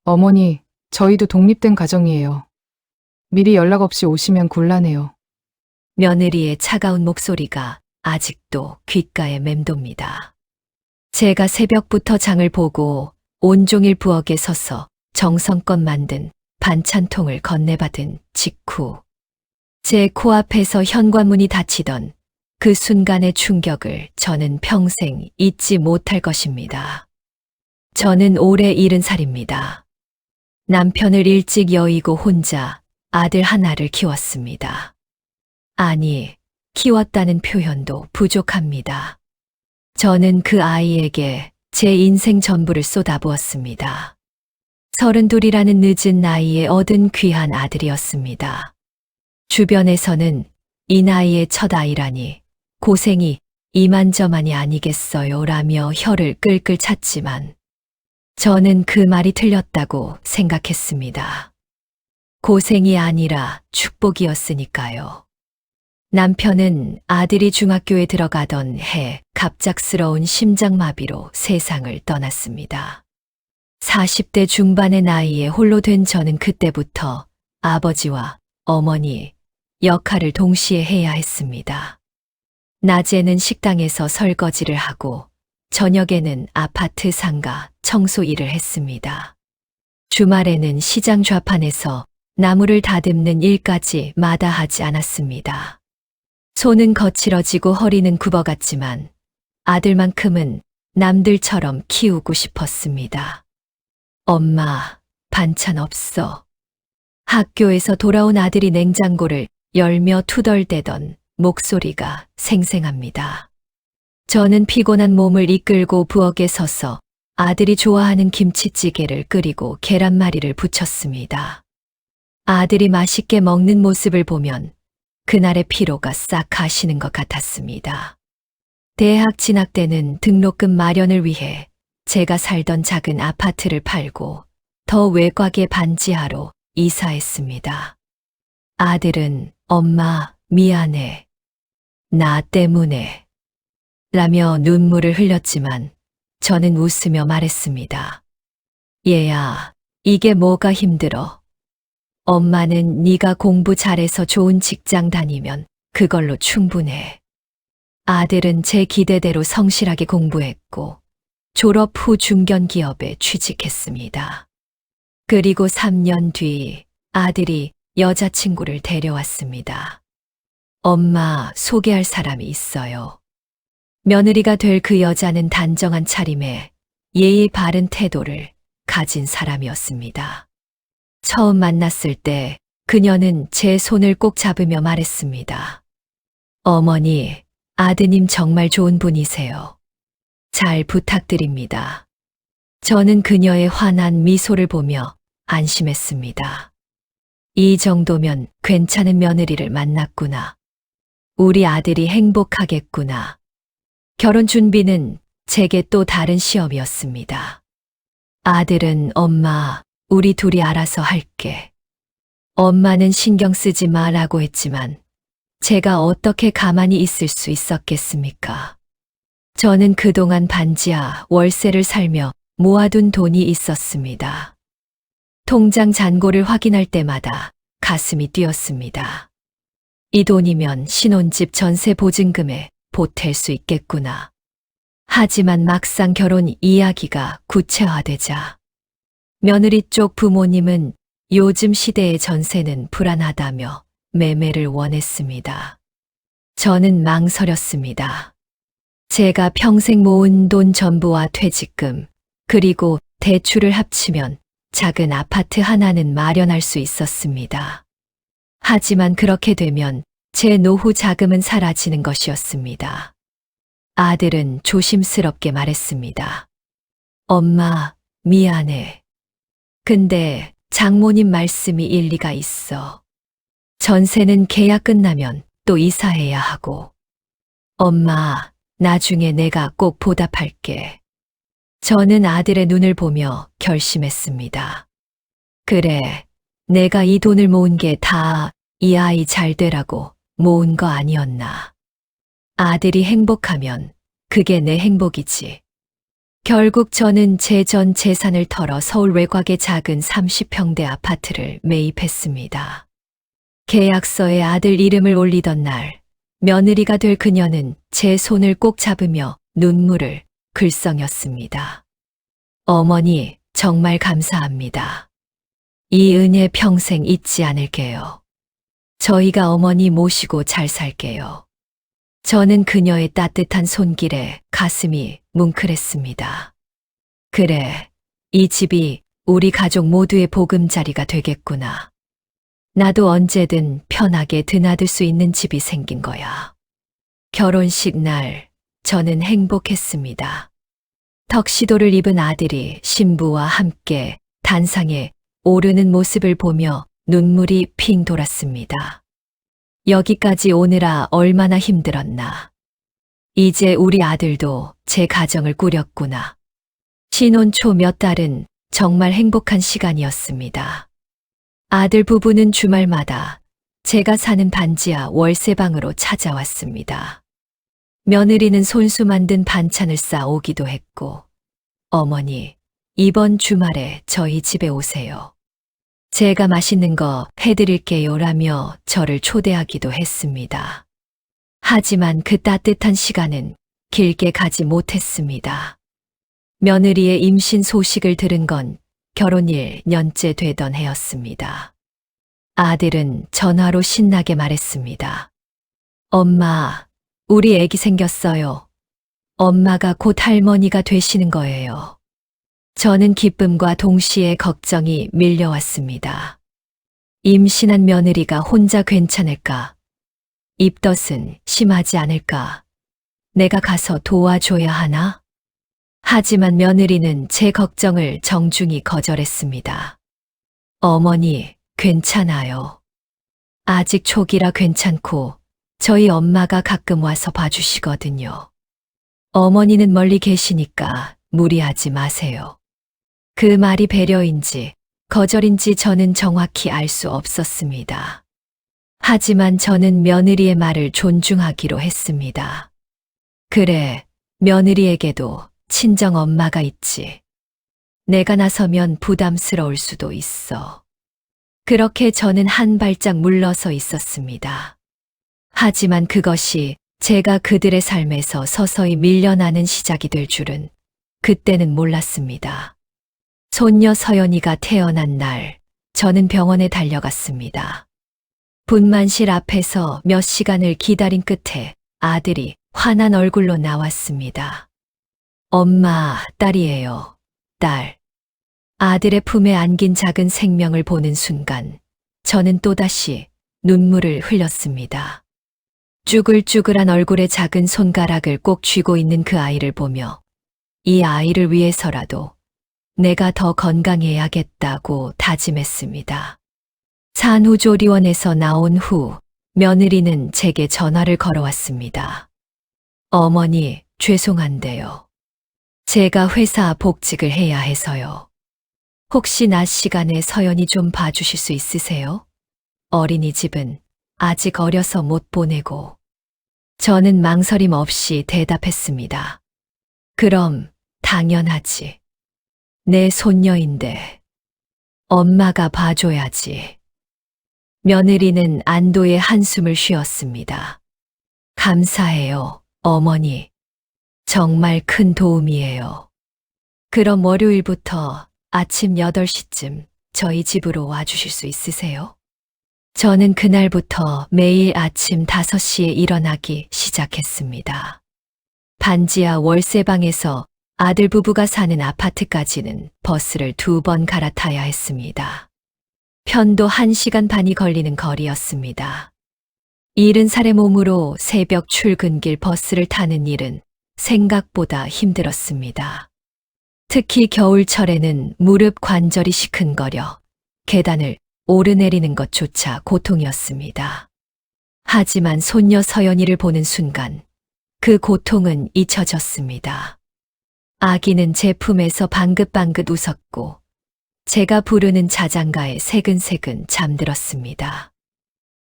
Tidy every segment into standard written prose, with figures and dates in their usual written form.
어머니, 저희도 독립된 가정이에요. 미리 연락 없이 오시면 곤란해요. 며느리의 차가운 목소리가 아직도 귓가에 맴돕니다. 제가 새벽부터 장을 보고 온종일 부엌에 서서 정성껏 만든 반찬통을 건네받은 직후 제 코앞에서 현관문이 닫히던 그 순간의 충격을 저는 평생 잊지 못할 것입니다. 저는 올해 70살입니다. 남편을 일찍 여의고 혼자 아들 하나를 키웠습니다. 아니, 키웠다는 표현도 부족합니다. 저는 그 아이에게 제 인생 전부를 쏟아부었습니다. 32이라는 늦은 나이에 얻은 귀한 아들이었습니다. 주변에서는 이 나이의 첫 아이라니 고생이 이만저만이 아니겠어요 라며 혀를 끌끌 찼지만 저는 그 말이 틀렸다고 생각했습니다. 고생이 아니라 축복이었으니까요. 남편은 아들이 중학교에 들어가던 해 갑작스러운 심장마비로 세상을 떠났습니다. 40대 중반의 나이에 홀로 된 저는 그때부터 아버지와 어머니 역할을 동시에 해야 했습니다. 낮에는 식당에서 설거지를 하고 저녁에는 아파트 상가 청소 일을 했습니다. 주말에는 시장 좌판에서 나무를 다듬는 일까지 마다하지 않았습니다. 손은 거칠어지고 허리는 굽어갔지만 아들만큼은 남들처럼 키우고 싶었습니다. 엄마, 반찬 없어. 학교에서 돌아온 아들이 냉장고를 열며 투덜대던 목소리가 생생합니다. 저는 피곤한 몸을 이끌고 부엌에 서서 아들이 좋아하는 김치찌개를 끓이고 계란말이를 부쳤습니다. 아들이 맛있게 먹는 모습을 보면 그날의 피로가 싹 가시는 것 같았습니다. 대학 진학 때는 등록금 마련을 위해 제가 살던 작은 아파트를 팔고 더 외곽의 반지하로 이사했습니다. 아들은 엄마 미안해. 나 때문에. 라며 눈물을 흘렸지만 저는 웃으며 말했습니다. 얘야, 이게 뭐가 힘들어. 엄마는 네가 공부 잘해서 좋은 직장 다니면 그걸로 충분해. 아들은 제 기대대로 성실하게 공부했고 졸업 후 중견기업에 취직했습니다. 그리고 3년 뒤 아들이 여자친구를 데려왔습니다. 엄마, 소개할 사람이 있어요. 며느리가 될 그 여자는 단정한 차림에 예의 바른 태도를 가진 사람이었습니다. 처음 만났을 때 그녀는 제 손을 꼭 잡으며 말했습니다. 어머니, 아드님 정말 좋은 분이세요. 잘 부탁드립니다. 저는 그녀의 환한 미소를 보며 안심했습니다. 이 정도면 괜찮은 며느리를 만났구나. 우리 아들이 행복하겠구나. 결혼 준비는 제게 또 다른 시험이었습니다. 아들은 엄마, 우리 둘이 알아서 할게. 엄마는 신경 쓰지 마라고 했지만 제가 어떻게 가만히 있을 수 있었겠습니까? 저는 그동안 반지하 월세를 살며 모아둔 돈이 있었습니다. 통장 잔고를 확인할 때마다 가슴이 뛰었습니다. 이 돈이면 신혼집 전세 보증금에 보탤 수 있겠구나. 하지만 막상 결혼 이야기가 구체화되자 며느리 쪽 부모님은 요즘 시대의 전세는 불안하다며 매매를 원했습니다. 저는 망설였습니다. 제가 평생 모은 돈 전부와 퇴직금, 그리고 대출을 합치면 작은 아파트 하나는 마련할 수 있었습니다. 하지만 그렇게 되면 제 노후 자금은 사라지는 것이었습니다. 아들은 조심스럽게 말했습니다. 엄마, 미안해. 근데 장모님 말씀이 일리가 있어. 전세는 계약 끝나면 또 이사해야 하고. 엄마, 나중에 내가 꼭 보답할게. 저는 아들의 눈을 보며 결심했습니다. 그래, 내가 이 돈을 모은 게 다 이 아이 잘 되라고 모은 거 아니었나. 아들이 행복하면 그게 내 행복이지. 결국 저는 제 전 재산을 털어 서울 외곽의 작은 30평대 아파트를 매입했습니다. 계약서에 아들 이름을 올리던 날, 며느리가 될 그녀는 제 손을 꼭 잡으며 눈물을 글썽였습니다. 어머니, 정말 감사합니다. 이 은혜 평생 잊지 않을게요. 저희가 어머니 모시고 잘 살게요. 저는 그녀의 따뜻한 손길에 가슴이 뭉클했습니다. 그래, 이 집이 우리 가족 모두의 보금자리가 되겠구나. 나도 언제든 편하게 드나들 수 있는 집이 생긴 거야. 결혼식 날, 저는 행복했습니다. 턱시도를 입은 아들이 신부와 함께 단상에 오르는 모습을 보며 눈물이 핑 돌았습니다. 여기까지 오느라 얼마나 힘들었나. 이제 우리 아들도 제 가정을 꾸렸구나. 신혼 초 몇 달은 정말 행복한 시간이었습니다. 아들 부부는 주말마다 제가 사는 반지하 월세방으로 찾아왔습니다. 며느리는 손수 만든 반찬을 싸오기도 했고, 어머니, 이번 주말에 저희 집에 오세요. 제가 맛있는 거 해드릴게요 라며 저를 초대하기도 했습니다. 하지만 그 따뜻한 시간은 길게 가지 못했습니다. 며느리의 임신 소식을 들은 건 결혼 1년째 되던 해였습니다. 아들은 전화로 신나게 말했습니다. 엄마, 우리 애기 생겼어요. 엄마가 곧 할머니가 되시는 거예요. 저는 기쁨과 동시에 걱정이 밀려왔습니다. 임신한 며느리가 혼자 괜찮을까? 입덧은 심하지 않을까? 내가 가서 도와줘야 하나? 하지만 며느리는 제 걱정을 정중히 거절했습니다. 어머니, 괜찮아요. 아직 초기라 괜찮고 저희 엄마가 가끔 와서 봐주시거든요. 어머니는 멀리 계시니까 무리하지 마세요. 그 말이 배려인지 거절인지 저는 정확히 알 수 없었습니다. 하지만 저는 며느리의 말을 존중하기로 했습니다. 그래, 며느리에게도 친정 엄마가 있지. 내가 나서면 부담스러울 수도 있어. 그렇게 저는 한 발짝 물러서 있었습니다. 하지만 그것이 제가 그들의 삶에서 서서히 밀려나는 시작이 될 줄은 그때는 몰랐습니다. 손녀 서연이가 태어난 날, 저는 병원에 달려갔습니다. 분만실 앞에서 몇 시간을 기다린 끝에 아들이 환한 얼굴로 나왔습니다. 엄마, 딸이에요. 딸. 아들의 품에 안긴 작은 생명을 보는 순간, 저는 또다시 눈물을 흘렸습니다. 쭈글쭈글한 얼굴에 작은 손가락을 꼭 쥐고 있는 그 아이를 보며 이 아이를 위해서라도 내가 더 건강해야겠다고 다짐했습니다. 산후조리원에서 나온 후 며느리는 제게 전화를 걸어왔습니다. 어머니, 죄송한데요. 제가 회사 복직을 해야 해서요. 혹시 낮 시간에 서연이 좀 봐주실 수 있으세요? 어린이집은 아직 어려서 못 보내고. 저는 망설임 없이 대답했습니다. 그럼 당연하지. 내 손녀인데 엄마가 봐줘야지. 며느리는 안도의 한숨을 쉬었습니다. 감사해요, 어머니. 정말 큰 도움이에요. 그럼 월요일부터 아침 8시쯤 저희 집으로 와주실 수 있으세요? 저는 그날부터 매일 아침 5시에 일어나기 시작했습니다. 반지하 월세방에서 아들 부부가 사는 아파트까지는 버스를 2번 갈아타야 했습니다. 편도 1시간 반이 걸리는 거리였습니다. 70살의 몸으로 새벽 출근길 버스를 타는 일은 생각보다 힘들었습니다. 특히 겨울철에는 무릎 관절이 시큰거려 계단을 오르내리는 것조차 고통이었습니다. 하지만 손녀 서연이를 보는 순간 그 고통은 잊혀졌습니다. 아기는 제 품에서 방긋방긋 웃었고 제가 부르는 자장가에 새근새근 잠들었습니다.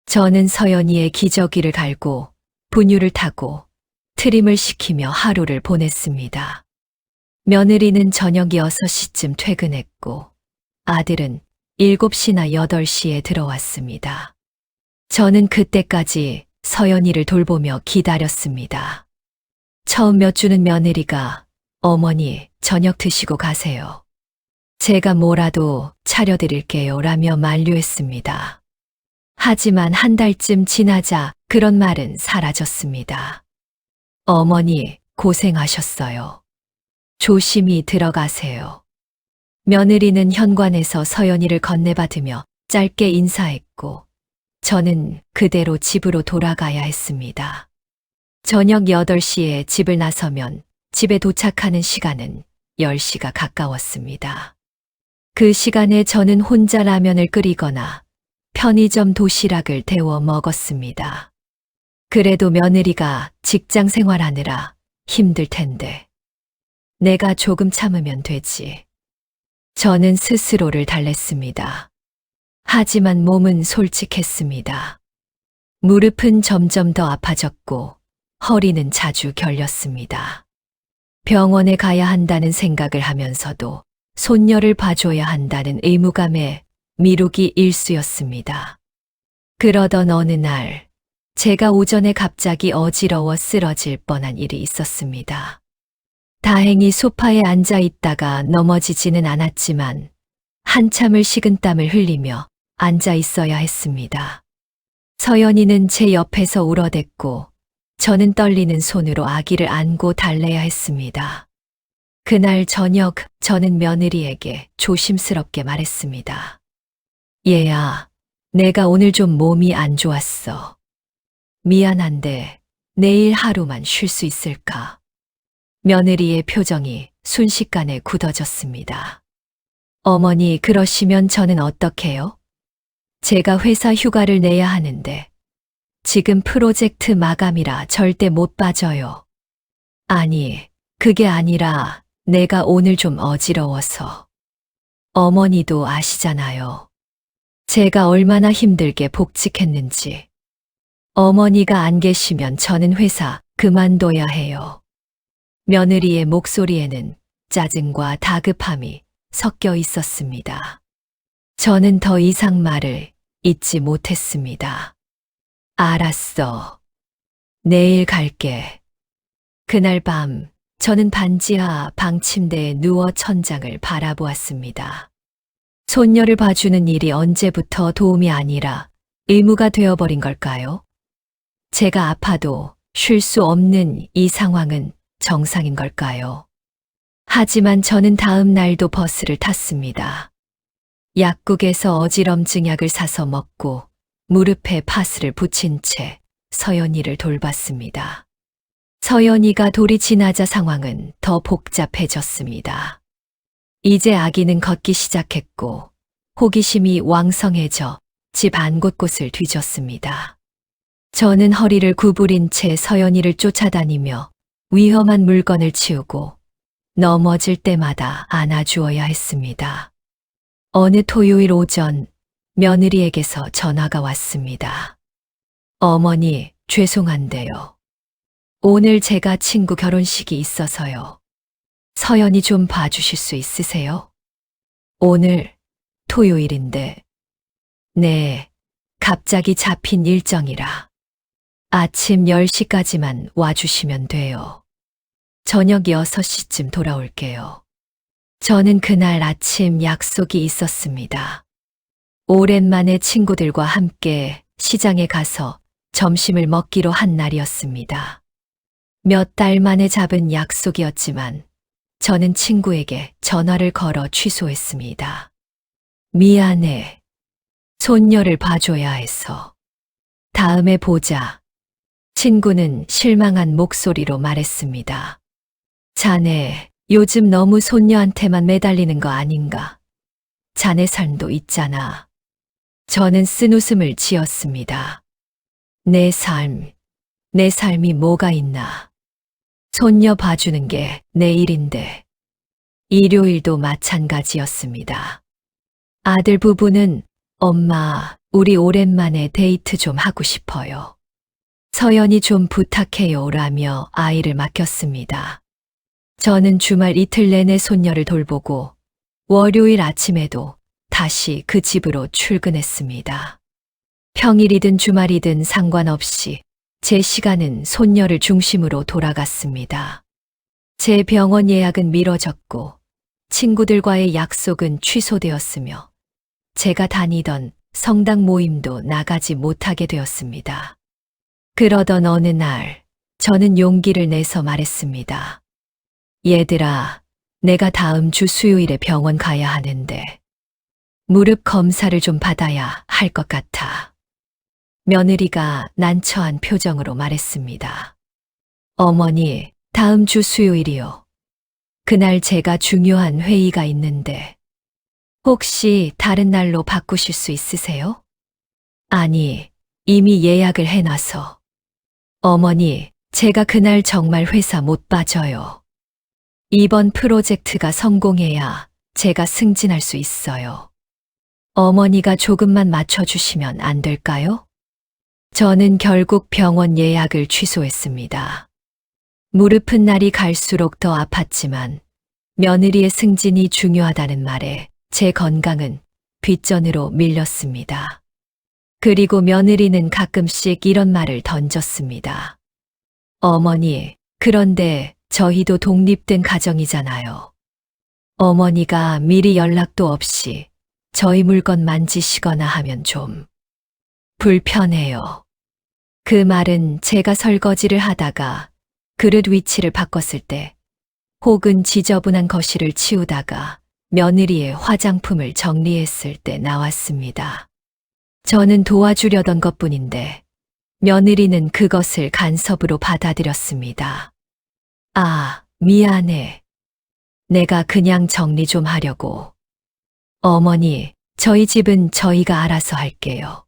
저는 서연이의 기저귀를 갈고 분유를 타고 트림을 시키며 하루를 보냈습니다. 며느리는 저녁 6시쯤 퇴근했고 아들은 7시나 8시에 들어왔습니다. 저는 그때까지 서연이를 돌보며 기다렸습니다. 처음 몇 주는 며느리가 어머니 저녁 드시고 가세요. 제가 뭐라도 차려드릴게요 라며 만류했습니다. 하지만 한 달쯤 지나자 그런 말은 사라졌습니다. 어머니 고생하셨어요. 조심히 들어가세요. 며느리는 현관에서 서연이를 건네받으며 짧게 인사했고 저는 그대로 집으로 돌아가야 했습니다. 저녁 8시에 집을 나서면 집에 도착하는 시간은 10시가 가까웠습니다. 그 시간에 저는 혼자 라면을 끓이거나 편의점 도시락을 데워 먹었습니다. 그래도 며느리가 직장 생활하느라 힘들 텐데 내가 조금 참으면 되지. 저는 스스로를 달랬습니다. 하지만 몸은 솔직했습니다. 무릎은 점점 더 아파졌고 허리는 자주 결렸습니다. 병원에 가야 한다는 생각을 하면서도 손녀를 봐줘야 한다는 의무감에 미루기 일쑤였습니다. 그러던 어느 날 제가 오전에 갑자기 어지러워 쓰러질 뻔한 일이 있었습니다. 다행히 소파에 앉아 있다가 넘어지지는 않았지만 한참을 식은땀을 흘리며 앉아 있어야 했습니다. 서연이는 제 옆에서 울어댔고 저는 떨리는 손으로 아기를 안고 달래야 했습니다. 그날 저녁 저는 며느리에게 조심스럽게 말했습니다. 얘야, 내가 오늘 좀 몸이 안 좋았어. 미안한데 내일 하루만 쉴 수 있을까? 며느리의 표정이 순식간에 굳어졌습니다. 어머니, 그러시면 저는 어떡해요? 제가 회사 휴가를 내야 하는데 지금 프로젝트 마감이라 절대 못 빠져요. 아니, 그게 아니라 내가 오늘 좀 어지러워서. 어머니도 아시잖아요. 제가 얼마나 힘들게 복직했는지. 어머니가 안 계시면 저는 회사 그만둬야 해요. 며느리의 목소리에는 짜증과 다급함이 섞여 있었습니다. 저는 더 이상 말을 잇지 못했습니다. 알았어. 내일 갈게. 그날 밤 저는 반지하 방 침대에 누워 천장을 바라보았습니다. 손녀를 봐주는 일이 언제부터 도움이 아니라 의무가 되어버린 걸까요? 제가 아파도 쉴 수 없는 이 상황은 정상인 걸까요? 하지만 저는 다음 날도 버스를 탔습니다. 약국에서 어지럼증 약을 사서 먹고 무릎에 파스를 붙인 채 서연이를 돌봤습니다. 서연이가 돌이 지나자 상황은 더 복잡해졌습니다. 이제 아기는 걷기 시작했고 호기심이 왕성해져 집 안 곳곳을 뒤졌습니다. 저는 허리를 구부린 채 서연이를 쫓아다니며 위험한 물건을 치우고 넘어질 때마다 안아주어야 했습니다. 어느 토요일 오전 며느리에게서 전화가 왔습니다. 어머니, 죄송한데요. 오늘 제가 친구 결혼식이 있어서요. 서연이 좀 봐주실 수 있으세요? 오늘 토요일인데. 네, 갑자기 잡힌 일정이라. 아침 10시까지만 와주시면 돼요. 저녁 6시쯤 돌아올게요. 저는 그날 아침 약속이 있었습니다. 오랜만에 친구들과 함께 시장에 가서 점심을 먹기로 한 날이었습니다. 몇 달 만에 잡은 약속이었지만 저는 친구에게 전화를 걸어 취소했습니다. 미안해. 손녀를 봐줘야 해서. 다음에 보자. 친구는 실망한 목소리로 말했습니다. 자네, 요즘 너무 손녀한테만 매달리는 거 아닌가? 자네 삶도 있잖아. 저는 쓴웃음을 지었습니다. 내 삶이 뭐가 있나? 손녀 봐주는 게 내 일인데. 일요일도 마찬가지였습니다. 아들 부부는 엄마, 우리 오랜만에 데이트 좀 하고 싶어요. 서연이 좀 부탁해요 라며 아이를 맡겼습니다. 저는 주말 이틀 내내 손녀를 돌보고 월요일 아침에도 다시 그 집으로 출근했습니다. 평일이든 주말이든 상관없이 제 시간은 손녀를 중심으로 돌아갔습니다. 제 병원 예약은 미뤄졌고 친구들과의 약속은 취소되었으며 제가 다니던 성당 모임도 나가지 못하게 되었습니다. 그러던 어느 날 저는 용기를 내서 말했습니다. 얘들아, 내가 다음 주 수요일에 병원 가야 하는데 무릎 검사를 좀 받아야 할 것 같아. 며느리가 난처한 표정으로 말했습니다. 어머니, 다음 주 수요일이요. 그날 제가 중요한 회의가 있는데 혹시 다른 날로 바꾸실 수 있으세요? 아니, 이미 예약을 해놔서. 어머니, 제가 그날 정말 회사 못 빠져요. 이번 프로젝트가 성공해야 제가 승진할 수 있어요. 어머니가 조금만 맞춰주시면 안 될까요? 저는 결국 병원 예약을 취소했습니다. 무릎은 날이 갈수록 더 아팠지만 며느리의 승진이 중요하다는 말에 제 건강은 뒷전으로 밀렸습니다. 그리고 며느리는 가끔씩 이런 말을 던졌습니다. 어머니, 그런데 저희도 독립된 가정이잖아요. 어머니가 미리 연락도 없이 저희 물건 만지시거나 하면 좀 불편해요. 그 말은 제가 설거지를 하다가 그릇 위치를 바꿨을 때 혹은 지저분한 거실을 치우다가 며느리의 화장품을 정리했을 때 나왔습니다. 저는 도와주려던 것뿐인데 며느리는 그것을 간섭으로 받아들였습니다. 아, 미안해. 내가 그냥 정리 좀 하려고. 어머니, 저희 집은 저희가 알아서 할게요.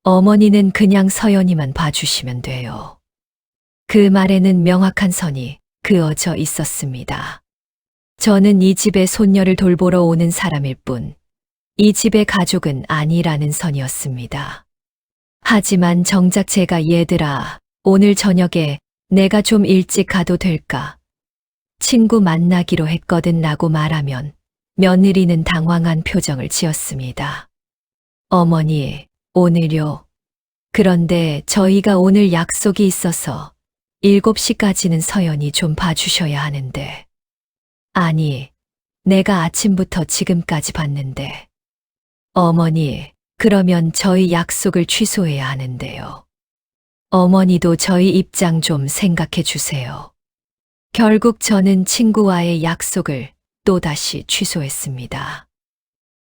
어머니는 그냥 서연이만 봐주시면 돼요. 그 말에는 명확한 선이 그어져 있었습니다. 저는 이 집에 손녀를 돌보러 오는 사람일 뿐, 이 집의 가족은 아니라는 선이었습니다. 하지만 정작 제가 얘들아, 오늘 저녁에 내가 좀 일찍 가도 될까? 친구 만나기로 했거든 라고 말하면 며느리는 당황한 표정을 지었습니다. 어머니, 오늘요. 그런데 저희가 오늘 약속이 있어서 7시까지는 서연이 좀 봐주셔야 하는데. 아니, 내가 아침부터 지금까지 봤는데. 어머니, 그러면 저희 약속을 취소해야 하는데요. 어머니도 저희 입장 좀 생각해 주세요. 결국 저는 친구와의 약속을 또다시 취소했습니다.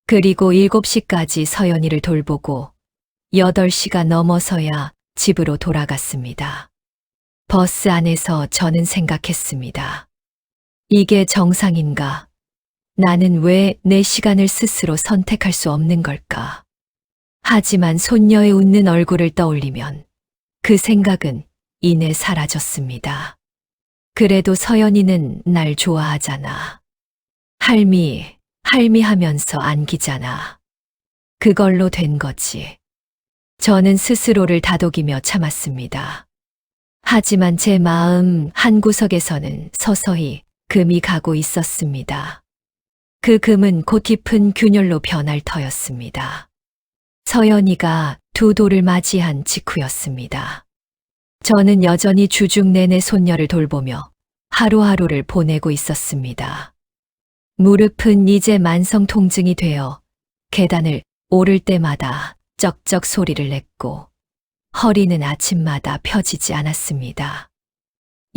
그리고 7시까지 서연이를 돌보고 8시가 넘어서야 집으로 돌아갔습니다. 버스 안에서 저는 생각했습니다. 이게 정상인가? 나는 왜 내 시간을 스스로 선택할 수 없는 걸까? 하지만 손녀의 웃는 얼굴을 떠올리면 그 생각은 이내 사라졌습니다. 그래도 서연이는 날 좋아하잖아. 할미 하면서 안기잖아. 그걸로 된 거지. 저는 스스로를 다독이며 참았습니다. 하지만 제 마음 한구석에서는 서서히 금이 가고 있었습니다. 그 금은 곧 깊은 균열로 변할 터였습니다. 서연이가 두 돌을 맞이한 직후였습니다. 저는 여전히 주중 내내 손녀를 돌보며 하루하루를 보내고 있었습니다. 무릎은 이제 만성 통증이 되어 계단을 오를 때마다 쩍쩍 소리를 냈고 허리는 아침마다 펴지지 않았습니다.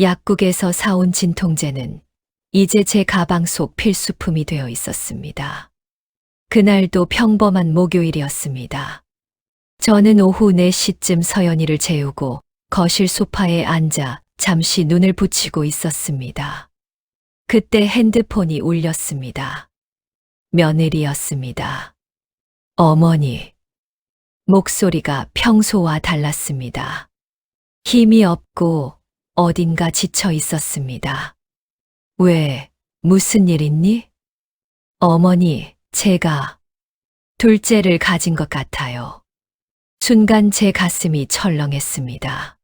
약국에서 사온 진통제는 이제 제 가방 속 필수품이 되어 있었습니다. 그날도 평범한 목요일이었습니다. 저는 오후 4시쯤 서연이를 재우고 거실 소파에 앉아 잠시 눈을 붙이고 있었습니다. 그때 핸드폰이 울렸습니다. 며느리였습니다. 어머니. 목소리가 평소와 달랐습니다. 힘이 없고 어딘가 지쳐 있었습니다. 왜, 무슨 일 있니? 어머니, 제가 둘째를 가진 것 같아요. 순간 제 가슴이 철렁했습니다.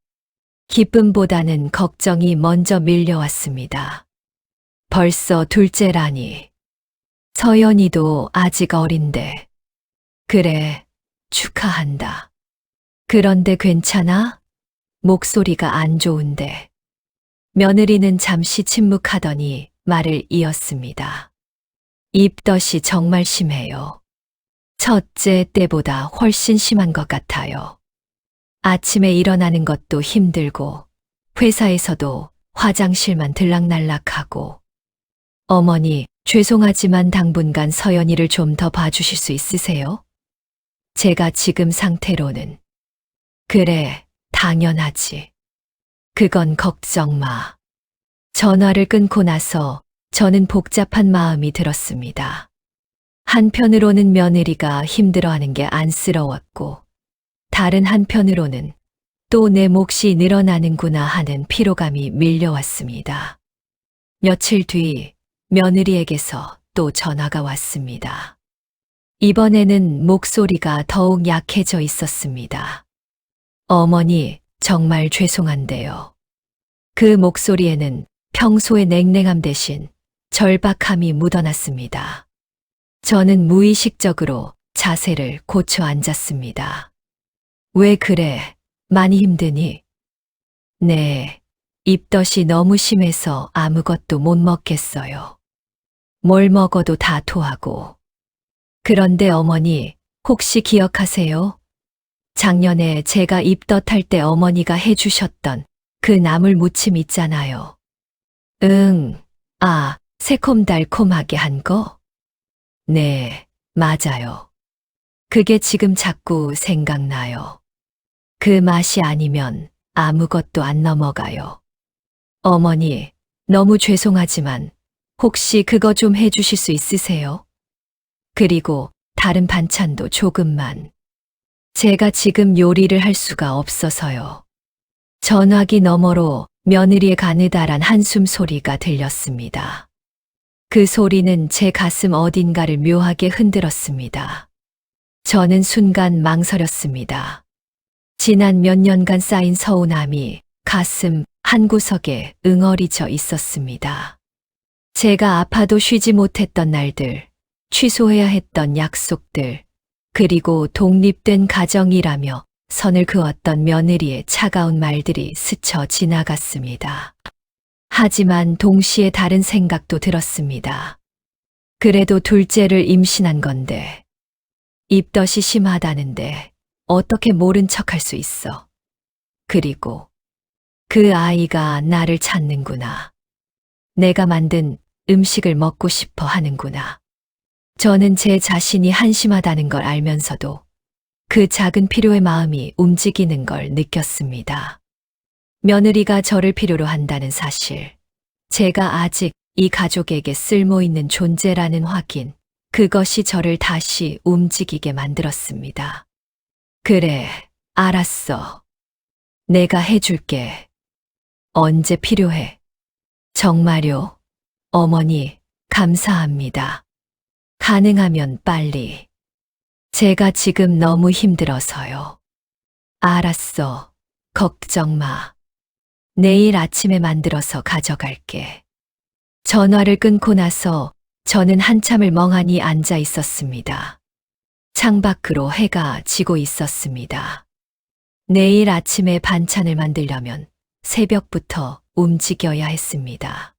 기쁨보다는 걱정이 먼저 밀려왔습니다. 벌써 둘째라니. 서연이도 아직 어린데. 그래, 축하한다. 그런데 괜찮아? 목소리가 안 좋은데. 며느리는 잠시 침묵하더니 말을 이었습니다. 입덧이 정말 심해요. 첫째 때보다 훨씬 심한 것 같아요. 아침에 일어나는 것도 힘들고, 회사에서도 화장실만 들락날락하고. 어머니, 죄송하지만 당분간 서연이를 좀 더 봐주실 수 있으세요? 제가 지금 상태로는. 그래, 당연하지. 그건 걱정 마. 전화를 끊고 나서 저는 복잡한 마음이 들었습니다. 한편으로는 며느리가 힘들어하는 게 안쓰러웠고, 다른 한편으로는 또 내 몫이 늘어나는구나 하는 피로감이 밀려왔습니다. 며칠 뒤 며느리에게서 또 전화가 왔습니다. 이번에는 목소리가 더욱 약해져 있었습니다. 어머니, 정말 죄송한데요. 그 목소리에는 평소의 냉랭함 대신 절박함이 묻어났습니다. 저는 무의식적으로 자세를 고쳐 앉았습니다. 왜 그래? 많이 힘드니? 네, 입덧이 너무 심해서 아무것도 못 먹겠어요. 뭘 먹어도 다 토하고. 그런데 어머니, 혹시 기억하세요? 작년에 제가 입덧할 때 어머니가 해주셨던 그 나물 무침 있잖아요. 새콤달콤하게 한 거? 네, 맞아요. 그게 지금 자꾸 생각나요. 그 맛이 아니면 아무것도 안 넘어가요. 어머니, 너무 죄송하지만 혹시 그거 좀 해주실 수 있으세요? 그리고 다른 반찬도 조금만. 제가 지금 요리를 할 수가 없어서요. 전화기 너머로 며느리의 가느다란 한숨 소리가 들렸습니다. 그 소리는 제 가슴 어딘가를 묘하게 흔들었습니다. 저는 순간 망설였습니다. 지난 몇 년간 쌓인 서운함이 가슴 한구석에 응어리져 있었습니다. 제가 아파도 쉬지 못했던 날들, 취소해야 했던 약속들, 그리고 독립된 가정이라며 선을 그었던 며느리의 차가운 말들이 스쳐 지나갔습니다. 하지만 동시에 다른 생각도 들었습니다. 그래도 둘째를 임신한 건데, 입덧이 심하다는데 어떻게 모른 척할 수 있어. 그리고 그 아이가 나를 찾는구나. 내가 만든 음식을 먹고 싶어 하는구나. 저는 제 자신이 한심하다는 걸 알면서도 그 작은 필요의 마음이 움직이는 걸 느꼈습니다. 며느리가 저를 필요로 한다는 사실, 제가 아직 이 가족에게 쓸모 있는 존재라는 확인, 그것이 저를 다시 움직이게 만들었습니다. 그래, 알았어. 내가 해줄게. 언제 필요해? 정말요? 어머니, 감사합니다. 가능하면 빨리. 제가 지금 너무 힘들어서요. 알았어. 걱정 마. 내일 아침에 만들어서 가져갈게. 전화를 끊고 나서 저는 한참을 멍하니 앉아 있었습니다. 창밖으로 해가 지고 있었습니다. 내일 아침에 반찬을 만들려면 새벽부터 움직여야 했습니다.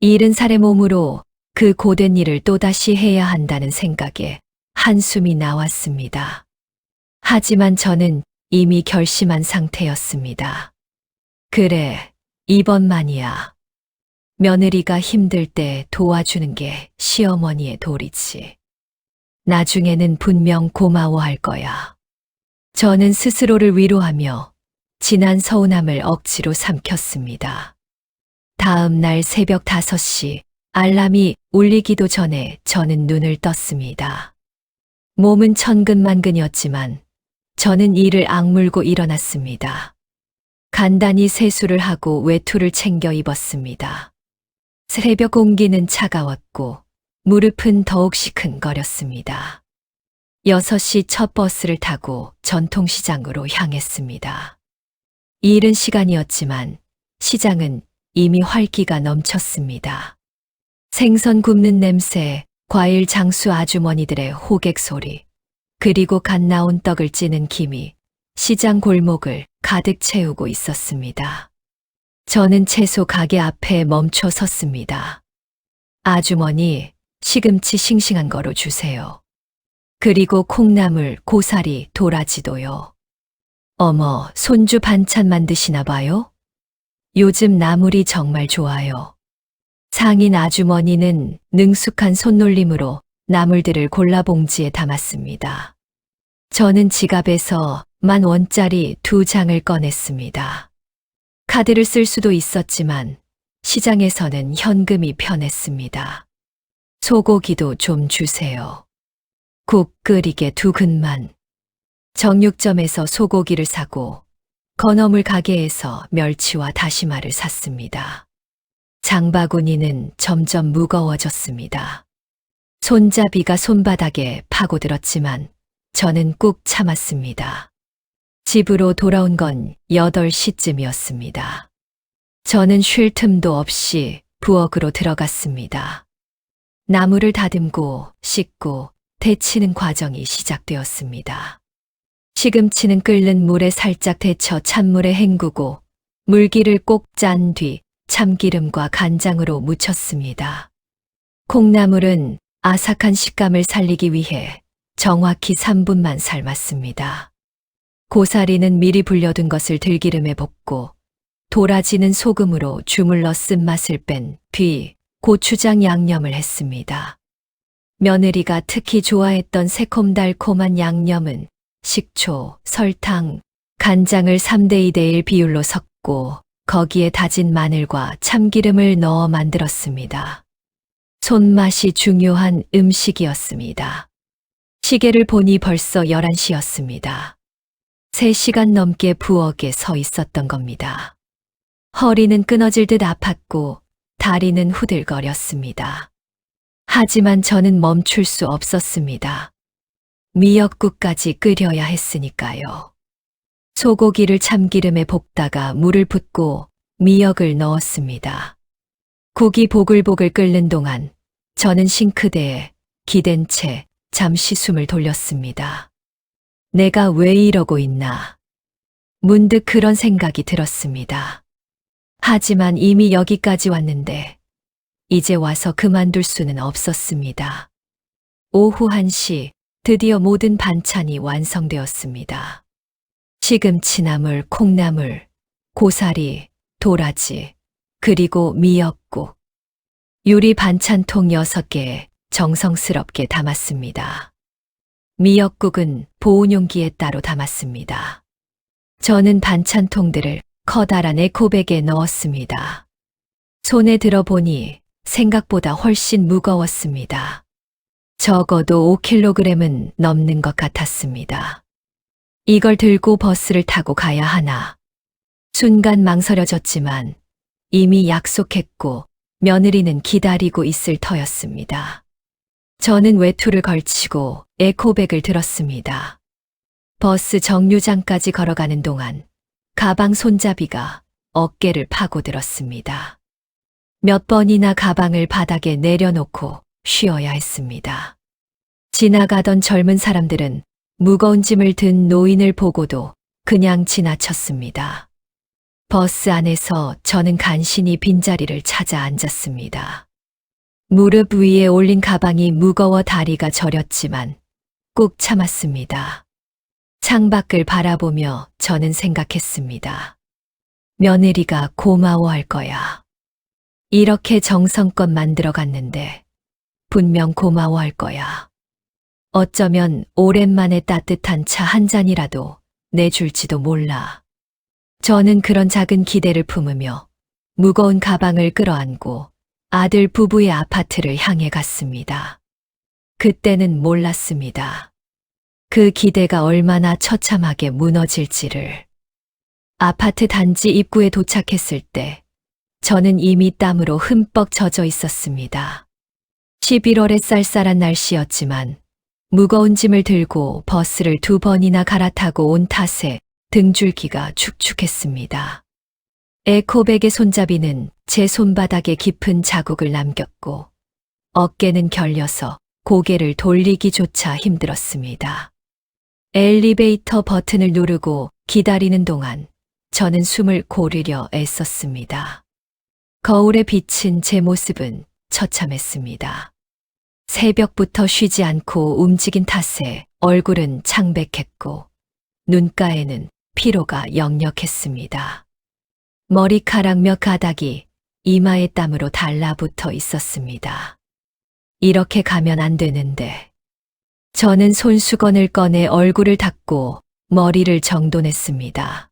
70살의 몸으로 그 고된 일을 또다시 해야 한다는 생각에 한숨이 나왔습니다. 하지만 저는 이미 결심한 상태였습니다. 그래, 이번만이야. 며느리가 힘들 때 도와주는 게 시어머니의 도리지. 나중에는 분명 고마워할 거야. 저는 스스로를 위로하며 지난 서운함을 억지로 삼켰습니다. 다음 날 새벽 5시 알람이 울리기도 전에 저는 눈을 떴습니다. 몸은 천근만근이었지만 저는 이를 악물고 일어났습니다. 간단히 세수를 하고 외투를 챙겨 입었습니다. 새벽 공기는 차가웠고 무릎은 더욱 시큰거렸습니다. 6시 첫 버스를 타고 전통시장으로 향했습니다. 이른 시간이었지만 시장은 이미 활기가 넘쳤습니다. 생선 굽는 냄새, 과일 장수 아주머니들의 호객 소리, 그리고 갓 나온 떡을 찌는 김이 시장 골목을 가득 채우고 있었습니다. 저는 채소 가게 앞에 멈춰 섰습니다. 아주머니, 시금치 싱싱한 거로 주세요. 그리고 콩나물, 고사리, 도라지도요. 어머, 손주 반찬 만드시나 봐요? 요즘 나물이 정말 좋아요. 상인 아주머니는 능숙한 손놀림으로 나물들을 골라 봉지에 담았습니다. 저는 지갑에서 10,000원짜리 2장을 꺼냈습니다. 카드를 쓸 수도 있었지만 시장에서는 현금이 편했습니다. 소고기도 좀 주세요. 국 끓이게 2근만. 정육점에서 소고기를 사고 건어물 가게에서 멸치와 다시마를 샀습니다. 장바구니는 점점 무거워졌습니다. 손잡이가 손바닥에 파고들었지만 저는 꾹 참았습니다. 집으로 돌아온 건 8시쯤이었습니다. 저는 쉴 틈도 없이 부엌으로 들어갔습니다. 나물을 다듬고 씻고 데치는 과정이 시작되었습니다. 시금치는 끓는 물에 살짝 데쳐 찬물에 헹구고 물기를 꼭 짠 뒤 참기름과 간장으로 무쳤습니다. 콩나물은 아삭한 식감을 살리기 위해 정확히 3분만 삶았습니다. 고사리는 미리 불려둔 것을 들기름에 볶고 도라지는 소금으로 주물러 쓴맛을 뺀 뒤 고추장 양념을 했습니다. 며느리가 특히 좋아했던 새콤달콤한 양념은 식초, 설탕, 간장을 3:2:1 비율로 섞고 거기에 다진 마늘과 참기름을 넣어 만들었습니다. 손맛이 중요한 음식이었습니다. 시계를 보니 벌써 11시였습니다. 3시간 넘게 부엌에 서 있었던 겁니다. 허리는 끊어질 듯 아팠고 다리는 후들거렸습니다. 하지만 저는 멈출 수 없었습니다. 미역국까지 끓여야 했으니까요. 소고기를 참기름에 볶다가 물을 붓고 미역을 넣었습니다. 국이 보글보글 끓는 동안 저는 싱크대에 기댄 채 잠시 숨을 돌렸습니다. 내가 왜 이러고 있나? 문득 그런 생각이 들었습니다. 하지만 이미 여기까지 왔는데 이제 와서 그만둘 수는 없었습니다. 오후 1시 드디어 모든 반찬이 완성되었습니다. 시금치나물, 콩나물, 고사리, 도라지, 그리고 미역국. 유리 반찬통 6개에 정성스럽게 담았습니다. 미역국은 보온용기에 따로 담았습니다. 저는 반찬통들을 커다란 에코백에 넣었습니다. 손에 들어보니 생각보다 훨씬 무거웠습니다. 적어도 5kg은 넘는 것 같았습니다. 이걸 들고 버스를 타고 가야 하나. 순간 망설여졌지만 이미 약속했고 며느리는 기다리고 있을 터였습니다. 저는 외투를 걸치고 에코백을 들었습니다. 버스 정류장까지 걸어가는 동안 가방 손잡이가 어깨를 파고들었습니다. 몇 번이나 가방을 바닥에 내려놓고 쉬어야 했습니다. 지나가던 젊은 사람들은 무거운 짐을 든 노인을 보고도 그냥 지나쳤습니다. 버스 안에서 저는 간신히 빈자리를 찾아 앉았습니다. 무릎 위에 올린 가방이 무거워 다리가 저렸지만 꾹 참았습니다. 창밖을 바라보며 저는 생각했습니다. 며느리가 고마워할 거야. 이렇게 정성껏 만들어 갔는데 분명 고마워할 거야. 어쩌면 오랜만에 따뜻한 차 한 잔이라도 내줄지도 몰라. 저는 그런 작은 기대를 품으며 무거운 가방을 끌어안고 아들 부부의 아파트를 향해 갔습니다. 그때는 몰랐습니다. 그 기대가 얼마나 처참하게 무너질지를. 아파트 단지 입구에 도착했을 때 저는 이미 땀으로 흠뻑 젖어 있었습니다. 11월의 쌀쌀한 날씨였지만 무거운 짐을 들고 버스를 2번이나 갈아타고 온 탓에 등줄기가 축축했습니다. 에코백의 손잡이는 제 손바닥에 깊은 자국을 남겼고 어깨는 결려서 고개를 돌리기조차 힘들었습니다. 엘리베이터 버튼을 누르고 기다리는 동안 저는 숨을 고르려 애썼습니다. 거울에 비친 제 모습은 처참했습니다. 새벽부터 쉬지 않고 움직인 탓에 얼굴은 창백했고 눈가에는 피로가 역력했습니다. 머리카락 몇 가닥이 이마에 땀으로 달라붙어 있었습니다. 이렇게 가면 안 되는데. 저는 손수건을 꺼내 얼굴을 닦고 머리를 정돈했습니다.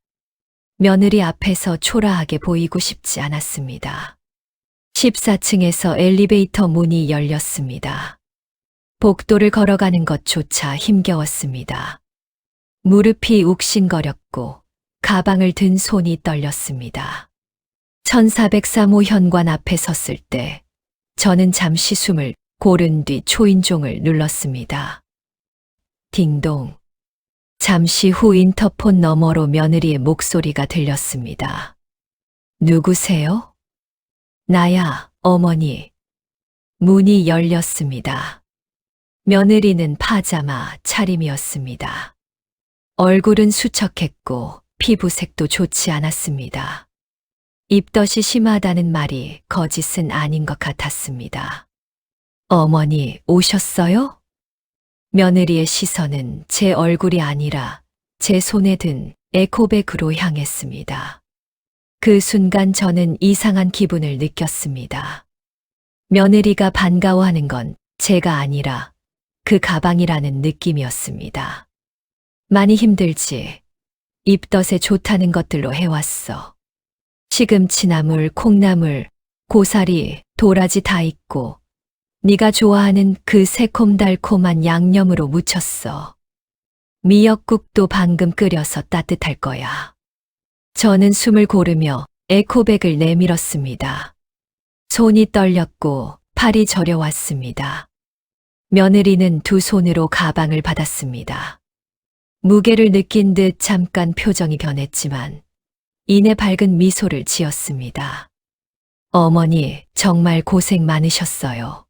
며느리 앞에서 초라하게 보이고 싶지 않았습니다. 14층에서 엘리베이터 문이 열렸습니다. 복도를 걸어가는 것조차 힘겨웠습니다. 무릎이 욱신거렸고 가방을 든 손이 떨렸습니다. 1403호 현관 앞에 섰을 때 저는 잠시 숨을 고른 뒤 초인종을 눌렀습니다. 딩동. 잠시 후 인터폰 너머로 며느리의 목소리가 들렸습니다. 누구세요? 나야, 어머니. 문이 열렸습니다. 며느리는 파자마 차림이었습니다. 얼굴은 수척했고 피부색도 좋지 않았습니다. 입덧이 심하다는 말이 거짓은 아닌 것 같았습니다. 어머니, 오셨어요? 며느리의 시선은 제 얼굴이 아니라 제 손에 든 에코백으로 향했습니다. 그 순간 저는 이상한 기분을 느꼈습니다. 며느리가 반가워하는 건 제가 아니라 그 가방이라는 느낌이었습니다. 많이 힘들지. 입덧에 좋다는 것들로 해왔어. 시금치나물, 콩나물, 고사리, 도라지 다 있고 네가 좋아하는 그 새콤달콤한 양념으로 무쳤어. 미역국도 방금 끓여서 따뜻할 거야. 저는 숨을 고르며 에코백을 내밀었습니다. 손이 떨렸고 팔이 저려왔습니다. 며느리는 두 손으로 가방을 받았습니다. 무게를 느낀 듯 잠깐 표정이 변했지만 이내 밝은 미소를 지었습니다. 어머니, 정말 고생 많으셨어요.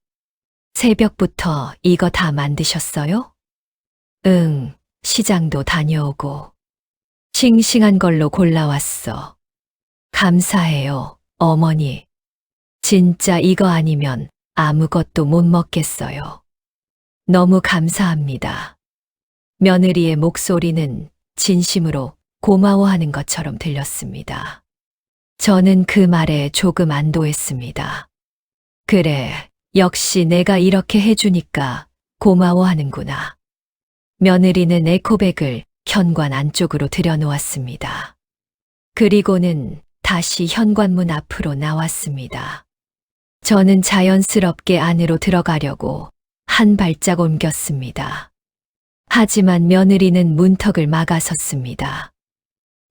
새벽부터 이거 다 만드셨어요? 응, 시장도 다녀오고. 싱싱한 걸로 골라왔어. 감사해요, 어머니. 진짜 이거 아니면 아무것도 못 먹겠어요. 너무 감사합니다. 며느리의 목소리는 진심으로 고마워하는 것처럼 들렸습니다. 저는 그 말에 조금 안도했습니다. 그래, 역시 내가 이렇게 해주니까 고마워하는구나. 며느리는 에코백을 현관 안쪽으로 들여놓았습니다. 그리고는 다시 현관문 앞으로 나왔습니다. 저는 자연스럽게 안으로 들어가려고 한 발짝 옮겼습니다. 하지만 며느리는 문턱을 막아섰습니다.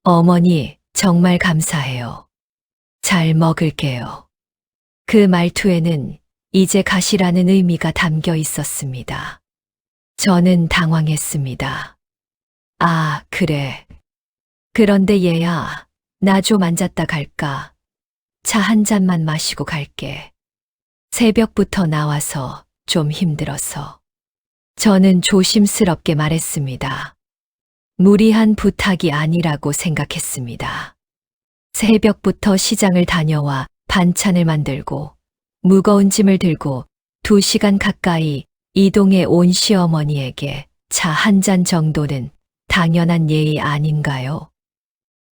어머니, 정말 감사해요. 잘 먹을게요. 그 말투에는 이제 가시라는 의미가 담겨 있었습니다. 저는 당황했습니다. 아, 그래. 그런데 얘야, 나 좀 앉았다 갈까? 차 한 잔만 마시고 갈게. 새벽부터 나와서 좀 힘들어서. 저는 조심스럽게 말했습니다. 무리한 부탁이 아니라고 생각했습니다. 새벽부터 시장을 다녀와 반찬을 만들고 무거운 짐을 들고 2시간 가까이 이동해 온 시어머니에게 차 한 잔 정도는 당연한 예의 아닌가요?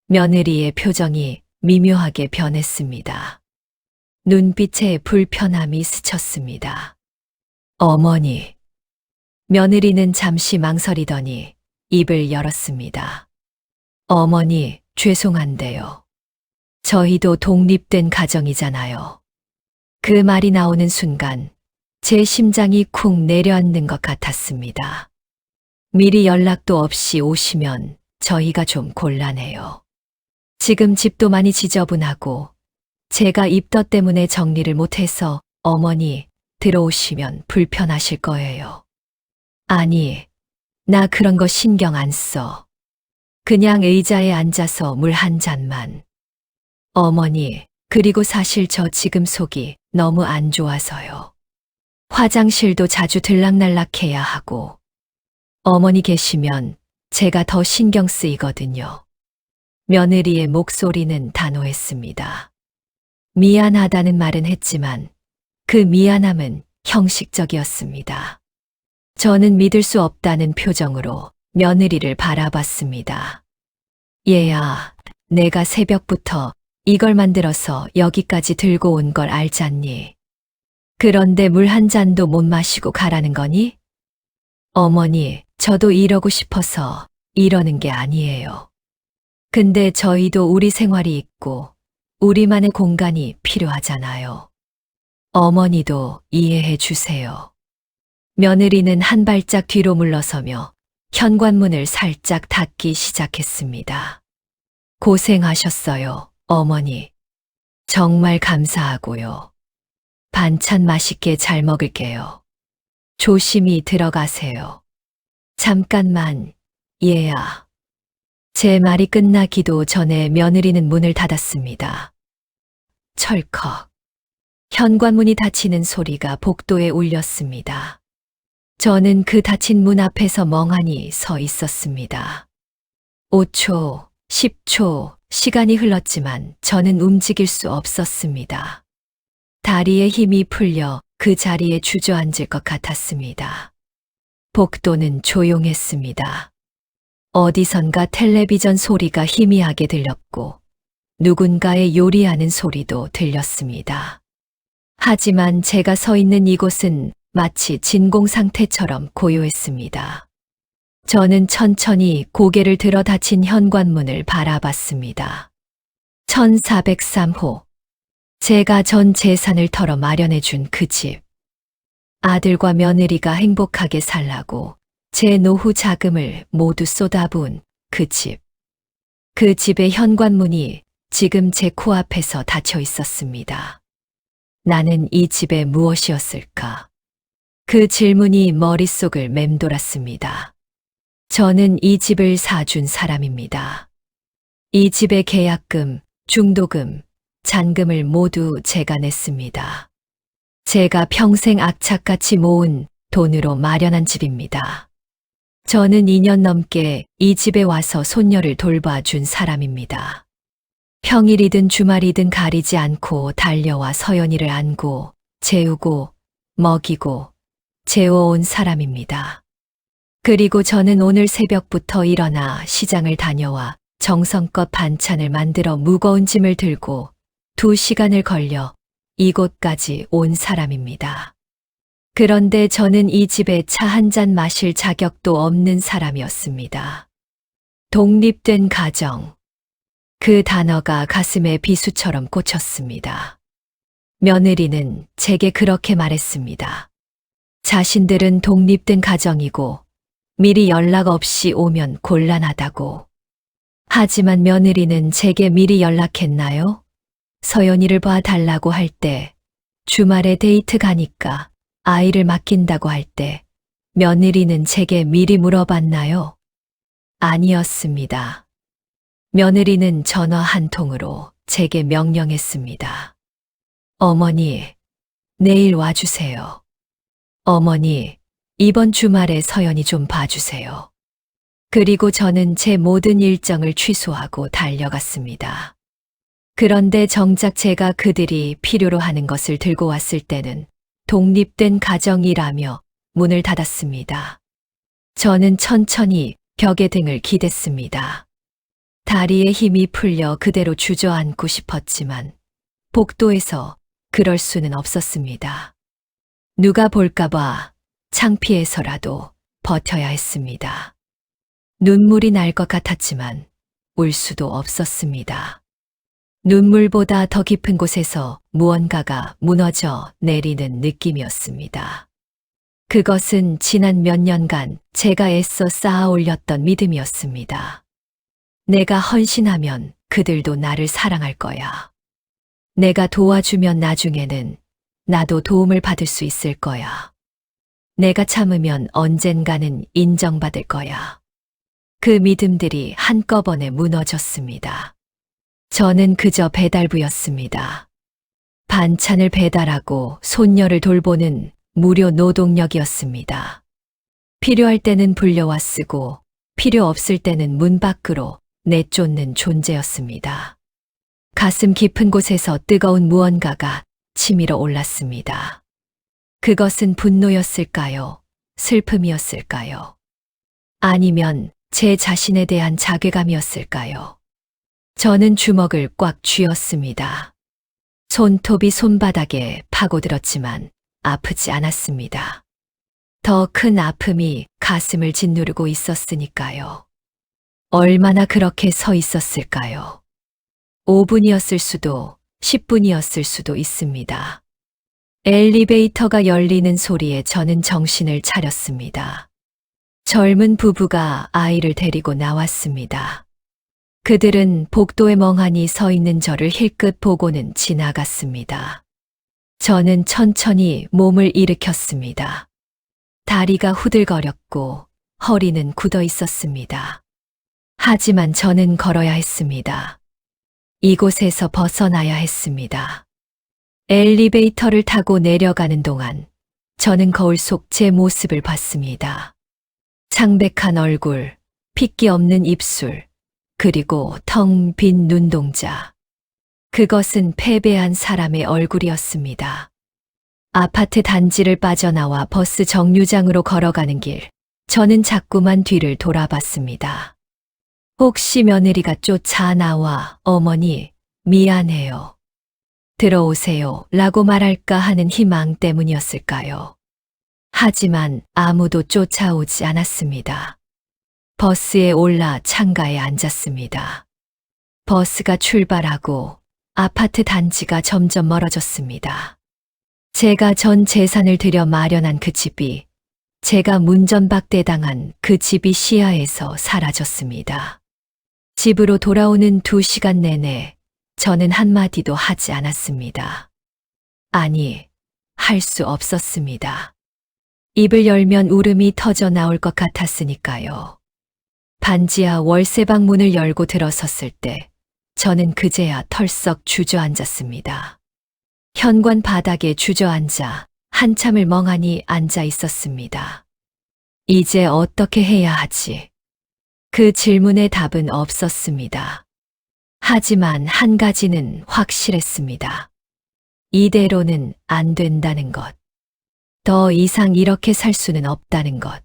며느리의 표정이 미묘하게 변했습니다. 눈빛에 불편함이 스쳤습니다. 어머니. 며느리는 잠시 망설이더니 입을 열었습니다. 어머니, 죄송한데요. 저희도 독립된 가정이잖아요. 그 말이 나오는 순간 제 심장이 쿵 내려앉는 것 같았습니다. 미리 연락도 없이 오시면 저희가 좀 곤란해요. 지금 집도 많이 지저분하고 제가 입덧 때문에 정리를 못해서 어머니 들어오시면 불편하실 거예요. 아니, 나 그런 거 신경 안 써. 그냥 의자에 앉아서 물 한 잔만. 어머니, 그리고 사실 저 지금 속이 너무 안 좋아서요. 화장실도 자주 들락날락해야 하고, 어머니 계시면 제가 더 신경 쓰이거든요. 며느리의 목소리는 단호했습니다. 미안하다는 말은 했지만 그 미안함은 형식적이었습니다. 저는 믿을 수 없다는 표정으로 며느리를 바라봤습니다. 얘야, 내가 새벽부터 이걸 만들어서 여기까지 들고 온 걸 알잖니? 그런데 물 한 잔도 못 마시고 가라는 거니? 어머니, 저도 이러고 싶어서 이러는 게 아니에요. 근데 저희도 우리 생활이 있고 우리만의 공간이 필요하잖아요. 어머니도 이해해 주세요. 며느리는 한 발짝 뒤로 물러서며 현관문을 살짝 닫기 시작했습니다. 고생하셨어요, 어머니. 정말 감사하고요. 반찬 맛있게 잘 먹을게요. 조심히 들어가세요. 잠깐만, 얘야. 제 말이 끝나기도 전에 며느리는 문을 닫았습니다. 철컥. 현관문이 닫히는 소리가 복도에 울렸습니다. 저는 그 닫힌 문 앞에서 멍하니 서 있었습니다. 5초, 10초, 시간이 흘렀지만 저는 움직일 수 없었습니다. 다리에 힘이 풀려 그 자리에 주저앉을 것 같았습니다. 복도는 조용했습니다. 어디선가 텔레비전 소리가 희미하게 들렸고 누군가의 요리하는 소리도 들렸습니다. 하지만 제가 서 있는 이곳은 마치 진공 상태처럼 고요했습니다. 저는 천천히 고개를 들어 닫힌 현관문을 바라봤습니다. 1403호. 제가 전 재산을 털어 마련해 준 그 집. 아들과 며느리가 행복하게 살라고 제 노후 자금을 모두 쏟아부은 그 집. 그 집의 현관문이 지금 제 코앞에서 닫혀 있었습니다. 나는 이 집에 무엇이었을까? 그 질문이 머릿속을 맴돌았습니다. 저는 이 집을 사준 사람입니다. 이 집의 계약금, 중도금, 잔금을 모두 제가 냈습니다. 제가 평생 악착같이 모은 돈으로 마련한 집입니다. 저는 2년 넘게 이 집에 와서 손녀를 돌봐준 사람입니다. 평일이든 주말이든 가리지 않고 달려와 서연이를 안고, 재우고, 먹이고, 재워온 사람입니다. 그리고 저는 오늘 새벽부터 일어나 시장을 다녀와 정성껏 반찬을 만들어 무거운 짐을 들고 2시간을 걸려 이곳까지 온 사람입니다. 그런데 저는 이 집에 차 한 잔 마실 자격도 없는 사람이었습니다. 독립된 가정. 그 단어가 가슴에 비수처럼 꽂혔습니다. 며느리는 제게 그렇게 말했습니다. 자신들은 독립된 가정이고 미리 연락 없이 오면 곤란하다고. 하지만 며느리는 제게 미리 연락했나요? 서연이를 봐달라고 할 때, 주말에 데이트 가니까 아이를 맡긴다고 할 때, 며느리는 제게 미리 물어봤나요? 아니었습니다. 며느리는 전화 한 통으로 제게 명령했습니다. 어머니, 내일 와주세요. 어머니, 이번 주말에 서연이 좀 봐주세요. 그리고 저는 제 모든 일정을 취소하고 달려갔습니다. 그런데 정작 제가 그들이 필요로 하는 것을 들고 왔을 때는 독립된 가정이라며 문을 닫았습니다. 저는 천천히 벽에 등을 기댔습니다. 다리에 힘이 풀려 그대로 주저앉고 싶었지만 복도에서 그럴 수는 없었습니다. 누가 볼까봐 창피해서라도 버텨야 했습니다. 눈물이 날 것 같았지만 울 수도 없었습니다. 눈물보다 더 깊은 곳에서 무언가가 무너져 내리는 느낌이었습니다. 그것은 지난 몇 년간 제가 애써 쌓아 올렸던 믿음이었습니다. 내가 헌신하면 그들도 나를 사랑할 거야. 내가 도와주면 나중에는 나도 도움을 받을 수 있을 거야. 내가 참으면 언젠가는 인정받을 거야. 그 믿음들이 한꺼번에 무너졌습니다. 저는 그저 배달부였습니다. 반찬을 배달하고 손녀를 돌보는 무료 노동력이었습니다. 필요할 때는 불려와 쓰고 필요 없을 때는 문 밖으로 내쫓는 존재였습니다. 가슴 깊은 곳에서 뜨거운 무언가가 치밀어 올랐습니다. 그것은 분노였을까요? 슬픔이었을까요? 아니면 제 자신에 대한 자괴감이었을까요? 저는 주먹을 꽉 쥐었습니다. 손톱이 손바닥에 파고들었지만 아프지 않았습니다. 더 큰 아픔이 가슴을 짓누르고 있었으니까요. 얼마나 그렇게 서 있었을까요? 5분이었을 수도 10분이었을 수도 있습니다. 엘리베이터가 열리는 소리에 저는 정신을 차렸습니다. 젊은 부부가 아이를 데리고 나왔습니다. 그들은 복도에 멍하니 서 있는 저를 힐끗 보고는 지나갔습니다. 저는 천천히 몸을 일으켰습니다. 다리가 후들거렸고 허리는 굳어 있었습니다. 하지만 저는 걸어야 했습니다. 이곳에서 벗어나야 했습니다. 엘리베이터를 타고 내려가는 동안 저는 거울 속 제 모습을 봤습니다. 창백한 얼굴, 핏기 없는 입술, 그리고 텅 빈 눈동자. 그것은 패배한 사람의 얼굴이었습니다. 아파트 단지를 빠져나와 버스 정류장으로 걸어가는 길, 저는 자꾸만 뒤를 돌아봤습니다. 혹시 며느리가 쫓아나와 어머니, 미안해요. 들어오세요 라고 말할까 하는 희망 때문이었을까요? 하지만 아무도 쫓아오지 않았습니다. 버스에 올라 창가에 앉았습니다. 버스가 출발하고 아파트 단지가 점점 멀어졌습니다. 제가 전 재산을 들여 마련한 그 집이, 제가 문전박대당한 그 집이 시야에서 사라졌습니다. 집으로 돌아오는 2시간 내내 저는 한마디도 하지 않았습니다. 아니, 할 수 없었습니다. 입을 열면 울음이 터져 나올 것 같았으니까요. 반지하 월세방 문을 열고 들어섰을 때 저는 그제야 털썩 주저앉았습니다. 현관 바닥에 주저앉아 한참을 멍하니 앉아 있었습니다. 이제 어떻게 해야 하지? 그 질문에 답은 없었습니다. 하지만 한 가지는 확실했습니다. 이대로는 안 된다는 것. 더 이상 이렇게 살 수는 없다는 것.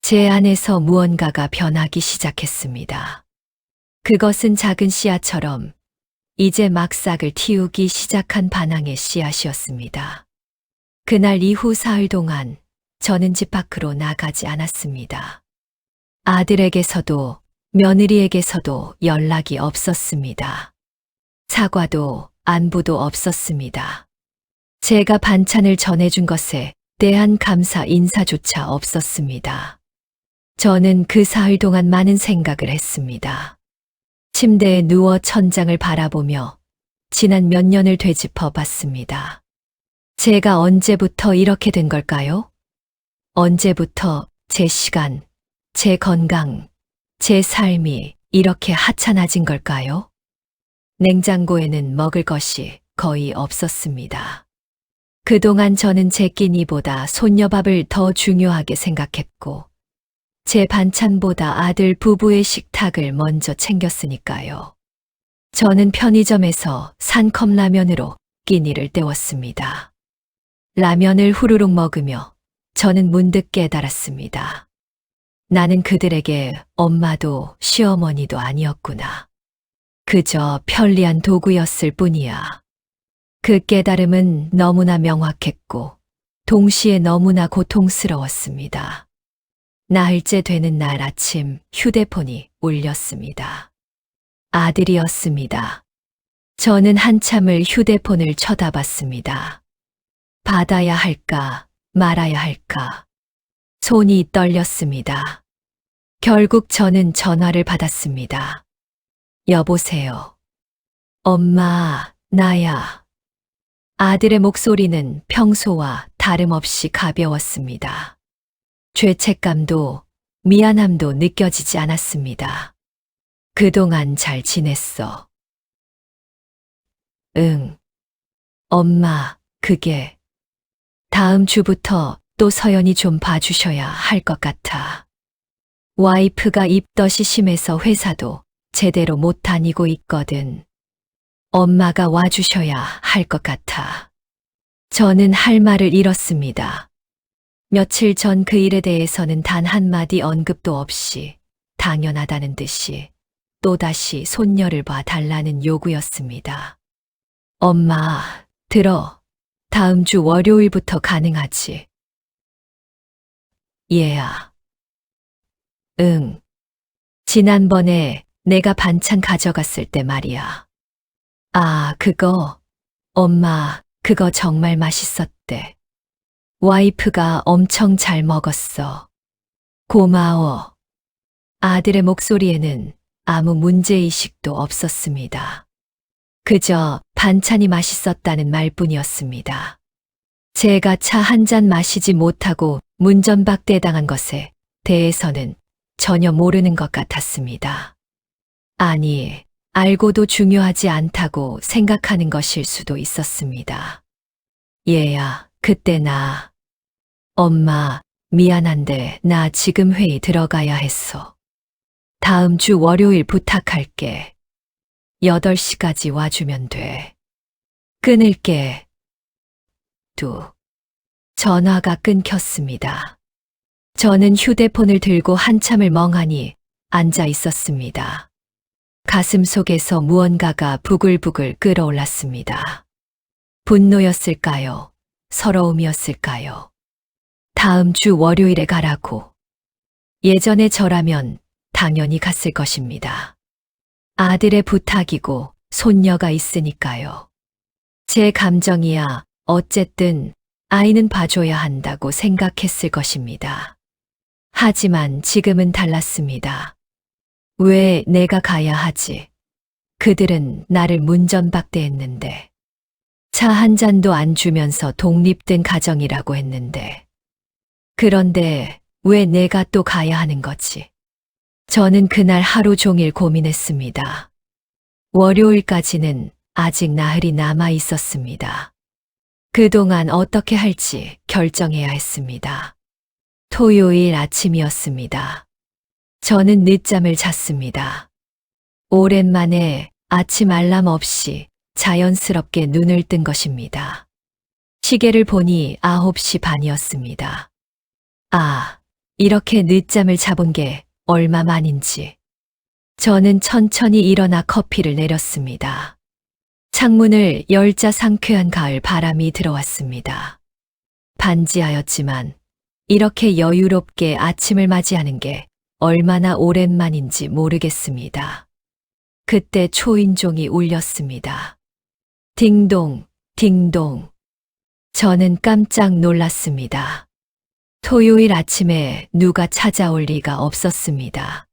제 안에서 무언가가 변하기 시작했습니다. 그것은 작은 씨앗처럼 이제 막 싹을 틔우기 시작한 반항의 씨앗이었습니다. 그날 이후 사흘 동안 저는 집 밖으로 나가지 않았습니다. 아들에게서도 며느리에게서도 연락이 없었습니다. 사과도 안부도 없었습니다. 제가 반찬을 전해준 것에 대한 감사 인사조차 없었습니다. 저는 그 사흘 동안 많은 생각을 했습니다. 침대에 누워 천장을 바라보며 지난 몇 년을 되짚어 봤습니다. 제가 언제부터 이렇게 된 걸까요? 언제부터 제 시간, 제 건강, 제 삶이 이렇게 하찮아진 걸까요? 냉장고에는 먹을 것이 거의 없었습니다. 그동안 저는 제 끼니보다 손녀밥을 더 중요하게 생각했고, 제 반찬보다 아들 부부의 식탁을 먼저 챙겼으니까요. 저는 편의점에서 산 컵라면으로 끼니를 때웠습니다. 라면을 후루룩 먹으며 저는 문득 깨달았습니다. 나는 그들에게 엄마도 시어머니도 아니었구나. 그저 편리한 도구였을 뿐이야. 그 깨달음은 너무나 명확했고 동시에 너무나 고통스러웠습니다. 나흘째 되는 날 아침 휴대폰이 울렸습니다. 아들이었습니다. 저는 한참을 휴대폰을 쳐다봤습니다. 받아야 할까 말아야 할까. 손이 떨렸습니다. 결국 저는 전화를 받았습니다. 여보세요. 엄마, 나야. 아들의 목소리는 평소와 다름없이 가벼웠습니다. 죄책감도 미안함도 느껴지지 않았습니다. 그동안 잘 지냈어. 응. 엄마, 그게 다음 주부터 또 서연이 좀 봐주셔야 할 것 같아. 와이프가 입덧이 심해서 회사도 제대로 못 다니고 있거든. 엄마가 와주셔야 할 것 같아. 저는 할 말을 잃었습니다. 며칠 전 그 일에 대해서는 단 한마디 언급도 없이 당연하다는 듯이 또다시 손녀를 봐 달라는 요구였습니다. 엄마, 들어. 다음 주 월요일부터 가능하지? 얘야. 응. 지난번에 내가 반찬 가져갔을 때 말이야. 아, 그거. 엄마, 그거 정말 맛있었대. 와이프가 엄청 잘 먹었어. 고마워. 아들의 목소리에는 아무 문제의식도 없었습니다. 그저 반찬이 맛있었다는 말뿐이었습니다. 제가 차 한 잔 마시지 못하고 문전박대당한 것에 대해서는 전혀 모르는 것 같았습니다. 아니, 알고도 중요하지 않다고 생각하는 것일 수도 있었습니다. 얘야, 그때 엄마, 미안한데 나 지금 회의 들어가야 했어. 다음 주 월요일 부탁할게. 8시까지 와주면 돼. 끊을게. 전화가 끊겼습니다. 저는 휴대폰을 들고 한참을 멍하니 앉아 있었습니다. 가슴 속에서 무언가가 부글부글 끓어올랐습니다. 분노였을까요? 서러움이었을까요? 다음 주 월요일에 가라고. 예전에 저라면 당연히 갔을 것입니다. 아들의 부탁이고 손녀가 있으니까요. 제 감정이야 어쨌든 아이는 봐줘야 한다고 생각했을 것입니다. 하지만 지금은 달랐습니다. 왜 내가 가야 하지? 그들은 나를 문전박대했는데. 차 한 잔도 안 주면서 독립된 가정이라고 했는데. 그런데 왜 내가 또 가야 하는 거지? 저는 그날 하루 종일 고민했습니다. 월요일까지는 아직 나흘이 남아 있었습니다. 그동안 어떻게 할지 결정해야 했습니다. 토요일 아침이었습니다. 저는 늦잠을 잤습니다. 오랜만에 아침 알람 없이 자연스럽게 눈을 뜬 것입니다. 시계를 보니 9시 반이었습니다. 아, 이렇게 늦잠을 자본 게 얼마 만인지. 저는 천천히 일어나 커피를 내렸습니다. 창문을 열자 상쾌한 가을 바람이 들어왔습니다. 반지하였지만 이렇게 여유롭게 아침을 맞이하는 게 얼마나 오랜만인지 모르겠습니다. 그때 초인종이 울렸습니다. 딩동, 딩동. 저는 깜짝 놀랐습니다. 토요일 아침에 누가 찾아올 리가 없었습니다.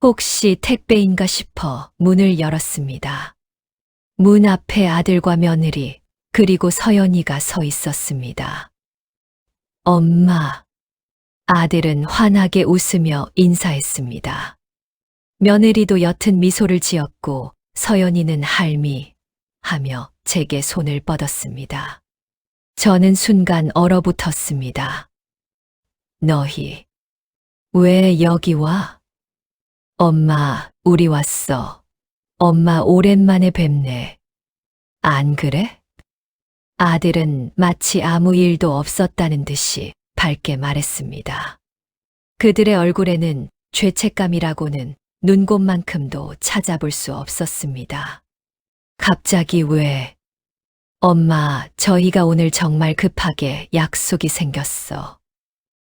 혹시 택배인가 싶어 문을 열었습니다. 문 앞에 아들과 며느리, 그리고 서연이가 서 있었습니다. 엄마. 아들은 환하게 웃으며 인사했습니다. 며느리도 옅은 미소를 지었고 서연이는 할미 하며 제게 손을 뻗었습니다. 저는 순간 얼어붙었습니다. 너희 왜 여기 와? 엄마, 우리 왔어. 엄마 오랜만에 뵙네. 안 그래? 아들은 마치 아무 일도 없었다는 듯이 밝게 말했습니다. 그들의 얼굴에는 죄책감이라고는 눈곱만큼도 찾아볼 수 없었습니다. 갑자기 왜? 엄마, 저희가 오늘 정말 급하게 약속이 생겼어.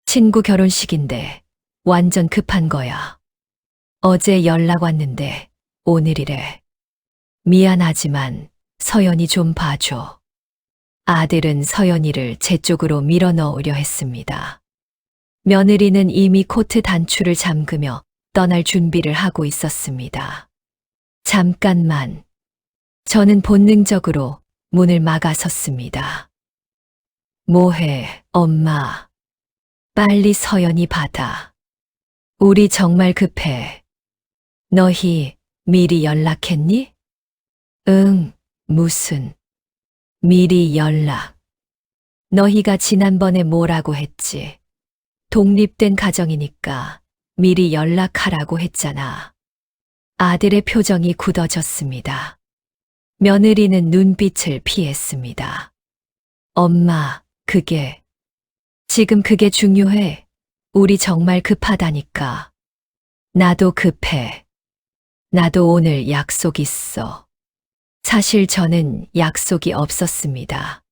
친구 결혼식인데 완전 급한 거야. 어제 연락 왔는데 오늘이래. 미안하지만 서연이 좀 봐줘. 아들은 서연이를 제 쪽으로 밀어 넣으려 했습니다. 며느리는 이미 코트 단추를 잠그며 떠날 준비를 하고 있었습니다. 잠깐만. 저는 본능적으로 문을 막아섰습니다. 뭐해, 엄마. 빨리 서연이 받아. 우리 정말 급해. 너희 미리 연락했니? 응, 무슨. 미리 연락. 너희가 지난번에 뭐라고 했지? 독립된 가정이니까 미리 연락하라고 했잖아. 아들의 표정이 굳어졌습니다. 며느리는 눈빛을 피했습니다. 엄마, 지금 그게 중요해. 우리 정말 급하다니까. 나도 급해. 나도 오늘 약속 있어. 사실 저는 약속이 없었습니다.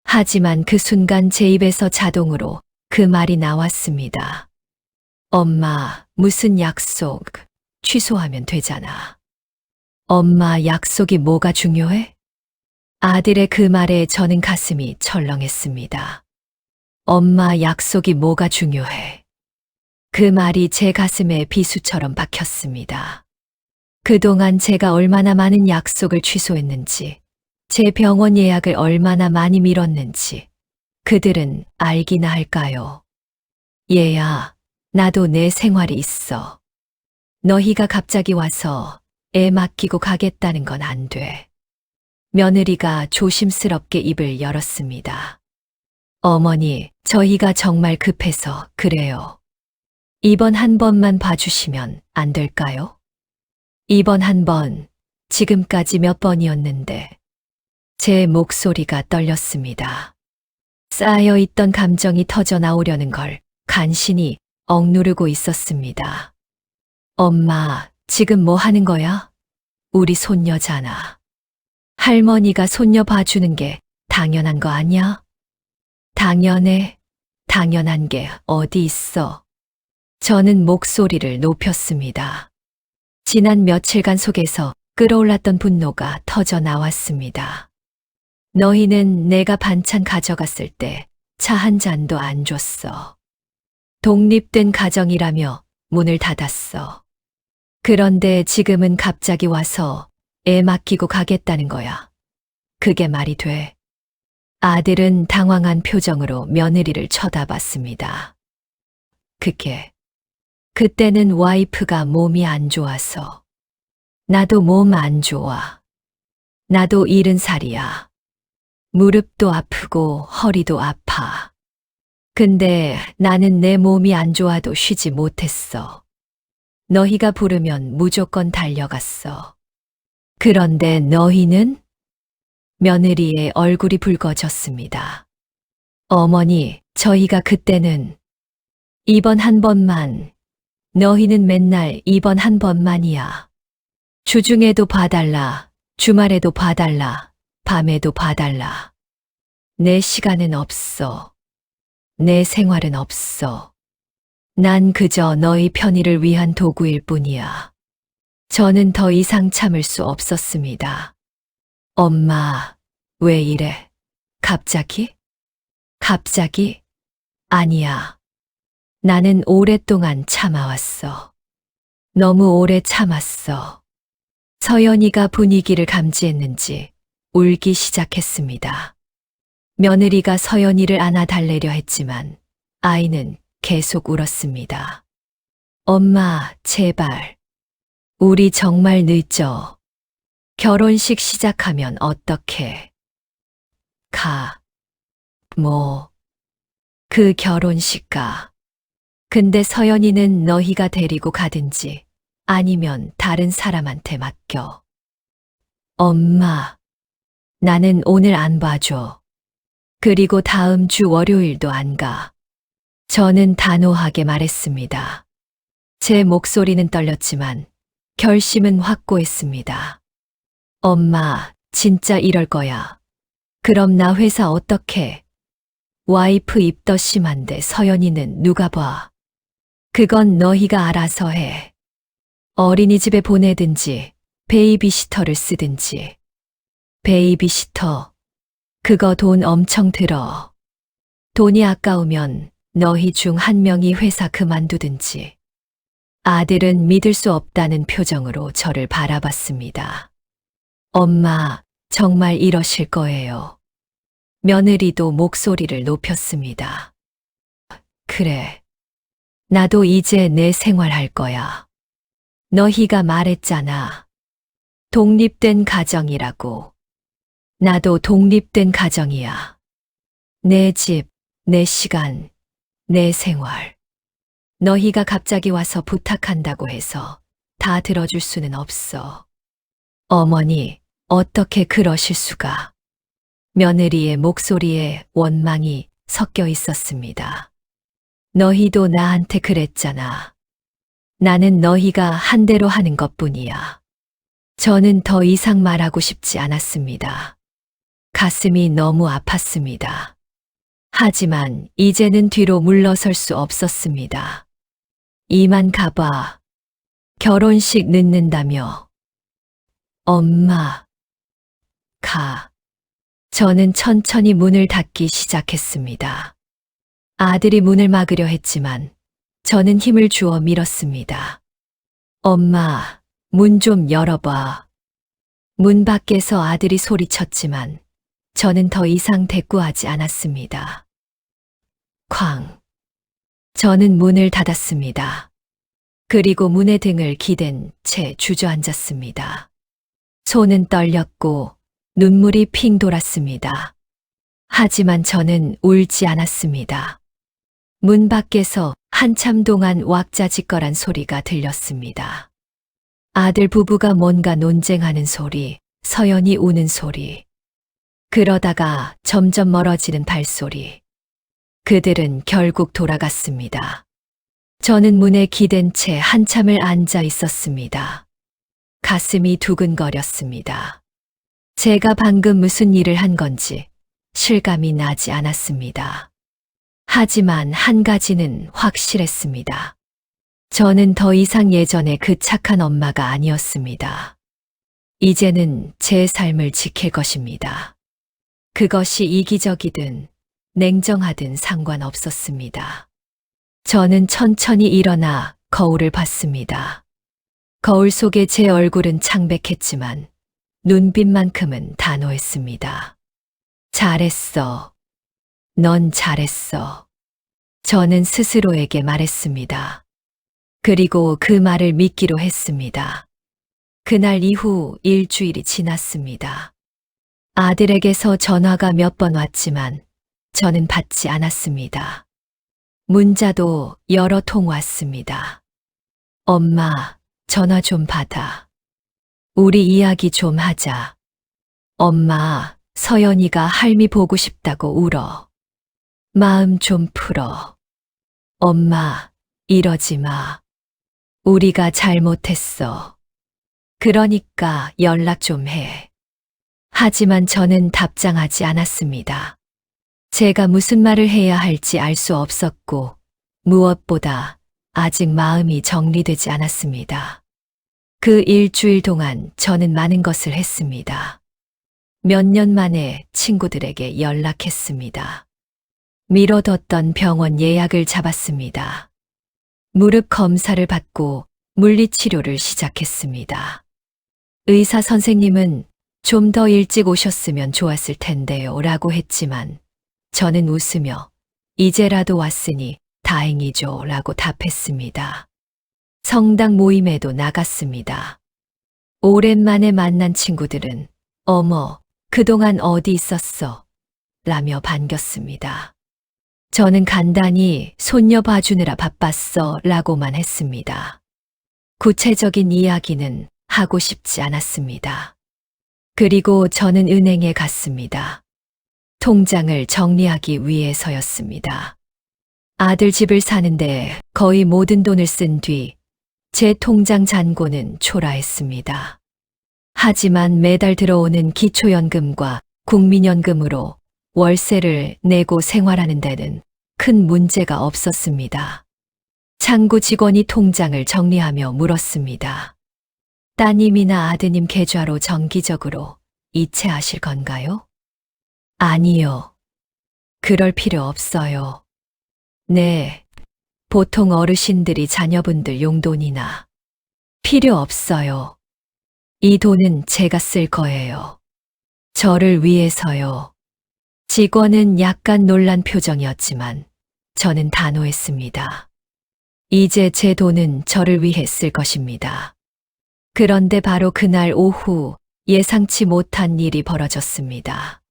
하지만 그 순간 제 입에서 자동으로 그 말이 나왔습니다. 엄마, 무슨 약속? 취소하면 되잖아. 엄마, 약속이 뭐가 중요해? 아들의 그 말에 저는 가슴이 철렁했습니다. 엄마, 약속이 뭐가 중요해? 그 말이 제 가슴에 비수처럼 박혔습니다. 그동안 제가 얼마나 많은 약속을 취소했는지, 제 병원 예약을 얼마나 많이 미뤘는지, 그들은 알기나 할까요? 얘야, 나도 내 생활이 있어. 너희가 갑자기 와서 애 맡기고 가겠다는 건 안 돼. 며느리가 조심스럽게 입을 열었습니다. 어머니, 저희가 정말 급해서 그래요. 이번 한 번만 봐주시면 안 될까요? 이번 한 번, 지금까지 몇 번이었는데, 제 목소리가 떨렸습니다. 쌓여있던 감정이 터져 나오려는 걸 간신히 억누르고 있었습니다. 엄마, 지금 뭐 하는 거야? 우리 손녀잖아. 할머니가 손녀 봐주는 게 당연한 거 아니야? 당연해. 당연한 게 어디 있어. 저는 목소리를 높였습니다. 지난 며칠간 속에서 끌어올랐던 분노가 터져 나왔습니다. 너희는 내가 반찬 가져갔을 때 차 한 잔도 안 줬어. 독립된 가정이라며 문을 닫았어. 그런데 지금은 갑자기 와서 애 맡기고 가겠다는 거야. 그게 말이 돼? 아들은 당황한 표정으로 며느리를 쳐다봤습니다. 그때는 와이프가 몸이 안 좋아서. 나도 몸 안 좋아. 나도 70살이야. 무릎도 아프고 허리도 아파. 근데 나는 내 몸이 안 좋아도 쉬지 못했어. 너희가 부르면 무조건 달려갔어. 그런데 너희는? 며느리의 얼굴이 붉어졌습니다. 어머니, 저희가 그때는 이번 한 번만, 너희는 맨날 이번 한 번만이야. 주중에도 봐달라, 주말에도 봐달라, 밤에도 봐달라. 내 시간은 없어. 내 생활은 없어. 난 그저 너희 편의를 위한 도구일 뿐이야. 저는 더 이상 참을 수 없었습니다. 엄마, 왜 이래? 갑자기? 갑자기? 아니야. 나는 오랫동안 참아왔어. 너무 오래 참았어. 서연이가 분위기를 감지했는지 울기 시작했습니다. 며느리가 서연이를 안아달래려 했지만 아이는 계속 울었습니다. 엄마, 제발. 우리 정말 늦죠. 결혼식 시작하면 어떡해. 그 결혼식 가. 근데 서연이는 너희가 데리고 가든지 아니면 다른 사람한테 맡겨. 엄마, 나는 오늘 안 봐줘. 그리고 다음 주 월요일도 안 가. 저는 단호하게 말했습니다. 제 목소리는 떨렸지만 결심은 확고했습니다. 엄마, 진짜 이럴 거야. 그럼 나 회사 어떡해? 와이프 입덧 심한데 서연이는 누가 봐? 그건 너희가 알아서 해. 어린이집에 보내든지 베이비시터를 쓰든지. 베이비시터. 그거 돈 엄청 들어. 돈이 아까우면 너희 중 한 명이 회사 그만두든지. 아들은 믿을 수 없다는 표정으로 저를 바라봤습니다. 엄마, 정말 이러실 거예요. 며느리도 목소리를 높였습니다. 그래. 나도 이제 내 생활 할 거야. 너희가 말했잖아. 독립된 가정이라고. 나도 독립된 가정이야. 내 집, 내 시간, 내 생활. 너희가 갑자기 와서 부탁한다고 해서 다 들어줄 수는 없어. 어머니, 어떻게 그러실 수가. 며느리의 목소리에 원망이 섞여 있었습니다. 너희도 나한테 그랬잖아. 나는 너희가 한 대로 하는 것뿐이야. 저는 더 이상 말하고 싶지 않았습니다. 가슴이 너무 아팠습니다. 하지만 이제는 뒤로 물러설 수 없었습니다. 이만 가봐. 결혼식 늦는다며. 엄마. 가. 저는 천천히 문을 닫기 시작했습니다. 아들이 문을 막으려 했지만 저는 힘을 주어 밀었습니다. 엄마, 문 좀 열어봐. 문 밖에서 아들이 소리쳤지만 저는 더 이상 대꾸하지 않았습니다. 쾅. 저는 문을 닫았습니다. 그리고 문의 등을 기댄 채 주저앉았습니다. 손은 떨렸고 눈물이 핑 돌았습니다. 하지만 저는 울지 않았습니다. 문 밖에서 한참 동안 왁자지껄한 소리가 들렸습니다. 아들 부부가 뭔가 논쟁하는 소리, 서연이 우는 소리. 그러다가 점점 멀어지는 발소리. 그들은 결국 돌아갔습니다. 저는 문에 기댄 채 한참을 앉아 있었습니다. 가슴이 두근거렸습니다. 제가 방금 무슨 일을 한 건지 실감이 나지 않았습니다. 하지만 한 가지는 확실했습니다. 저는 더 이상 예전의 그 착한 엄마가 아니었습니다. 이제는 제 삶을 지킬 것입니다. 그것이 이기적이든 냉정하든 상관없었습니다. 저는 천천히 일어나 거울을 봤습니다. 거울 속에 제 얼굴은 창백했지만 눈빛만큼은 단호했습니다. 잘했어. 넌 잘했어. 저는 스스로에게 말했습니다. 그리고 그 말을 믿기로 했습니다. 그날 이후 일주일이 지났습니다. 아들에게서 전화가 몇 번 왔지만 저는 받지 않았습니다. 문자도 여러 통 왔습니다. 엄마, 전화 좀 받아. 우리 이야기 좀 하자. 엄마, 서연이가 할미 보고 싶다고 울어. 마음 좀 풀어. 엄마, 이러지 마. 우리가 잘못했어. 그러니까 연락 좀 해. 하지만 저는 답장하지 않았습니다. 제가 무슨 말을 해야 할지 알 수 없었고, 무엇보다 아직 마음이 정리되지 않았습니다. 그 일주일 동안 저는 많은 것을 했습니다. 몇 년 만에 친구들에게 연락했습니다. 미뤄뒀던 병원 예약을 잡았습니다. 무릎 검사를 받고 물리치료를 시작했습니다. 의사 선생님은 좀 더 일찍 오셨으면 좋았을 텐데요 라고 했지만 저는 웃으며 이제라도 왔으니 다행이죠 라고 답했습니다. 성당 모임에도 나갔습니다. 오랜만에 만난 친구들은 어머, 그동안 어디 있었어? 라며 반겼습니다. 저는 간단히 손녀 봐주느라 바빴어 라고만 했습니다. 구체적인 이야기는 하고 싶지 않았습니다. 그리고 저는 은행에 갔습니다. 통장을 정리하기 위해서였습니다. 아들 집을 사는데 거의 모든 돈을 쓴 뒤 제 통장 잔고는 초라했습니다. 하지만 매달 들어오는 기초연금과 국민연금으로 월세를 내고 생활하는 데는 큰 문제가 없었습니다. 창구 직원이 통장을 정리하며 물었습니다. 따님이나 아드님 계좌로 정기적으로 이체하실 건가요? 아니요. 그럴 필요 없어요. 네. 보통 어르신들이 자녀분들 용돈이나 필요 없어요. 이 돈은 제가 쓸 거예요. 저를 위해서요. 직원은 약간 놀란 표정이었지만 저는 단호했습니다. 이제 제 돈은 저를 위해 쓸 것입니다. 그런데 바로 그날 오후 예상치 못한 일이 벌어졌습니다.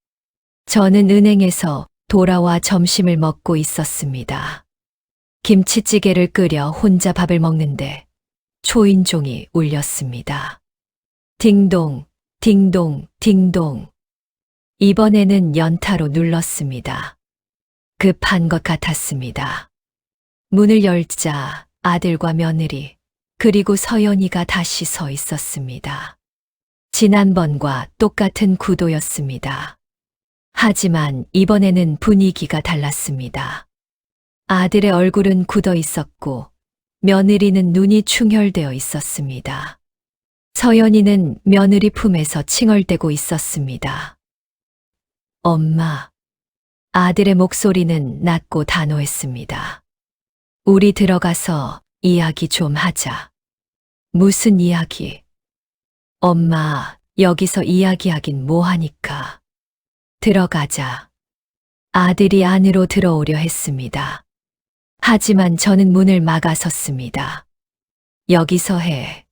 저는 은행에서 돌아와 점심을 먹고 있었습니다. 김치찌개를 끓여 혼자 밥을 먹는데 초인종이 울렸습니다. 딩동, 딩동, 딩동. 이번에는 연타로 눌렀습니다. 급한 것 같았습니다. 문을 열자 아들과 며느리, 그리고 서연이가 다시 서 있었습니다. 지난번과 똑같은 구도였습니다. 하지만 이번에는 분위기가 달랐습니다. 아들의 얼굴은 굳어 있었고 며느리는 눈이 충혈되어 있었습니다. 서연이는 며느리 품에서 칭얼대고 있었습니다. 엄마. 아들의 목소리는 낮고 단호했습니다. 우리 들어가서 이야기 좀 하자. 무슨 이야기? 엄마, 여기서 이야기하긴 뭐하니까. 들어가자. 아들이 안으로 들어오려 했습니다. 하지만 저는 문을 막아섰습니다. 여기서 해.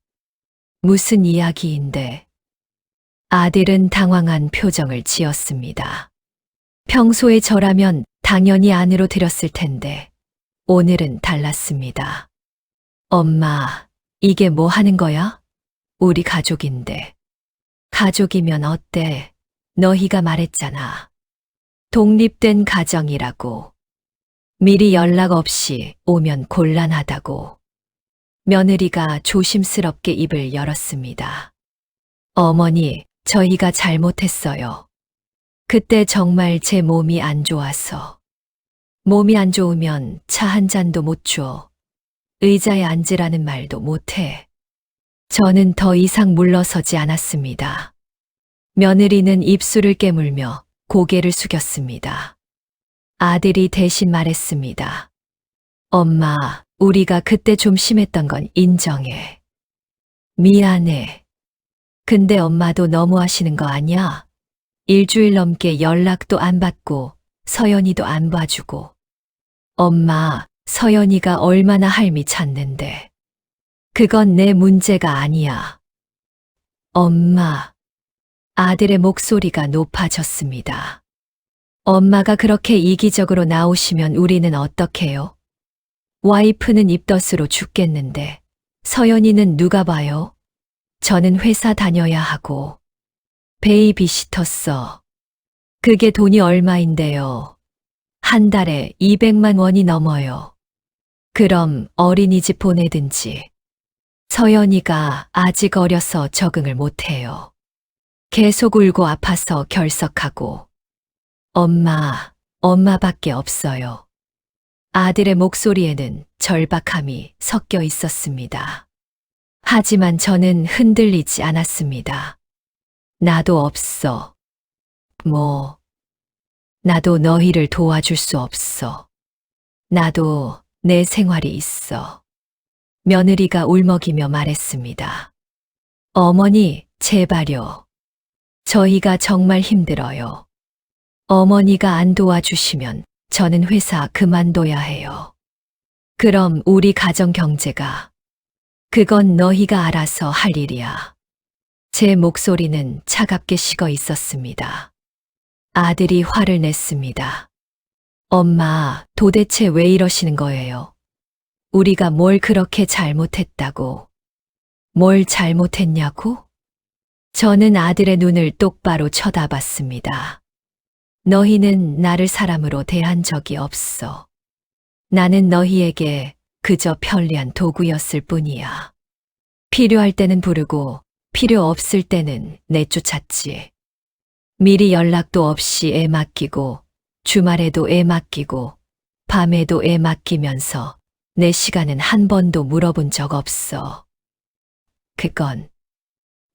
무슨 이야기인데? 아들은 당황한 표정을 지었습니다. 평소에 저라면 당연히 안으로 들였을 텐데 오늘은 달랐습니다. 엄마, 이게 뭐 하는 거야? 우리 가족인데. 가족이면 어때? 너희가 말했잖아. 독립된 가정이라고. 미리 연락 없이 오면 곤란하다고. 며느리가 조심스럽게 입을 열었습니다. 어머니, 저희가 잘못했어요. 그때 정말 제 몸이 안 좋아서. 몸이 안 좋으면 차 한 잔도 못 줘. 의자에 앉으라는 말도 못 해. 저는 더 이상 물러서지 않았습니다. 며느리는 입술을 깨물며 고개를 숙였습니다. 아들이 대신 말했습니다. 엄마, 우리가 그때 좀 심했던 건 인정해. 미안해. 근데 엄마도 너무하시는 거 아니야? 일주일 넘게 연락도 안 받고 서연이도 안 봐주고. 엄마, 서연이가 얼마나 할미 찾는데. 그건 내 문제가 아니야. 엄마. 아들의 목소리가 높아졌습니다. 엄마가 그렇게 이기적으로 나오시면 우리는 어떡해요? 와이프는 입덧으로 죽겠는데 서연이는 누가 봐요? 저는 회사 다녀야 하고 베이비시터. 그게 돈이 얼마인데요? 한 달에 200만 원이 넘어요. 그럼 어린이집 보내든지. 서연이가 아직 어려서 적응을 못해요. 계속 울고 아파서 결석하고. 엄마밖에 없어요. 아들의 목소리에는 절박함이 섞여 있었습니다. 하지만 저는 흔들리지 않았습니다. 나도 없어. 나도 너희를 도와줄 수 없어. 나도 내 생활이 있어. 며느리가 울먹이며 말했습니다. 어머니, 제발요. 저희가 정말 힘들어요. 어머니가 안 도와주시면 저는 회사 그만둬야 해요. 그럼 우리 가정 경제가. 그건 너희가 알아서 할 일이야. 제 목소리는 차갑게 식어 있었습니다. 아들이 화를 냈습니다. 엄마, 도대체 왜 이러시는 거예요? 우리가 뭘 그렇게 잘못했다고? 뭘 잘못했냐고? 저는 아들의 눈을 똑바로 쳐다봤습니다. 너희는 나를 사람으로 대한 적이 없어. 나는 너희에게 그저 편리한 도구였을 뿐이야. 필요할 때는 부르고 필요 없을 때는 내쫓았지. 미리 연락도 없이 애 맡기고 주말에도 애 맡기고 밤에도 애 맡기면서 내 시간은 한 번도 물어본 적 없어. 그건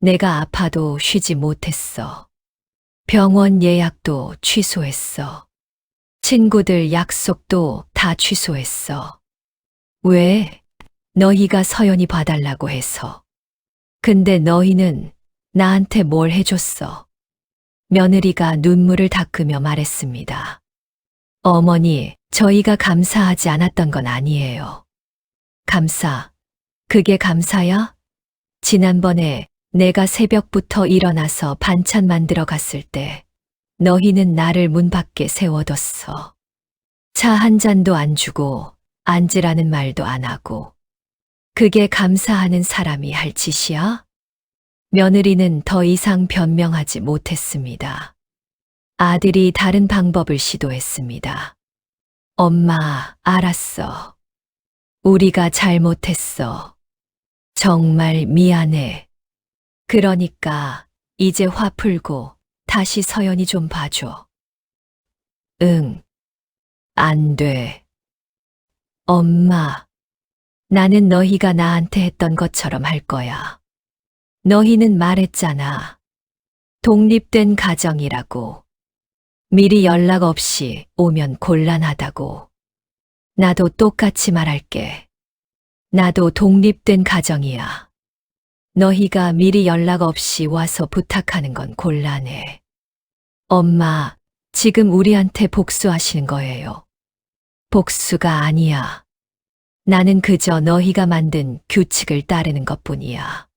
내가 아파도 쉬지 못했어. 병원 예약도 취소했어. 친구들 약속도 다 취소했어. 왜? 너희가 서연이 봐달라고 해서. 근데 너희는 나한테 뭘 해줬어? 며느리가 눈물을 닦으며 말했습니다. 어머니, 저희가 감사하지 않았던 건 아니에요. 감사? 그게 감사야? 지난번에 내가 새벽부터 일어나서 반찬 만들어 갔을 때 너희는 나를 문 밖에 세워뒀어. 차 한 잔도 안 주고 앉으라는 말도 안 하고. 그게 감사하는 사람이 할 짓이야? 며느리는 더 이상 변명하지 못했습니다. 아들이 다른 방법을 시도했습니다. 엄마, 알았어. 우리가 잘못했어. 정말 미안해. 그러니까 이제 화 풀고 다시 서연이 좀 봐줘. 응. 안 돼. 엄마, 나는 너희가 나한테 했던 것처럼 할 거야. 너희는 말했잖아. 독립된 가정이라고. 미리 연락 없이 오면 곤란하다고. 나도 똑같이 말할게. 나도 독립된 가정이야. 너희가 미리 연락 없이 와서 부탁하는 건 곤란해. 엄마, 지금 우리한테 복수하시는 거예요. 복수가 아니야. 나는 그저 너희가 만든 규칙을 따르는 것뿐이야.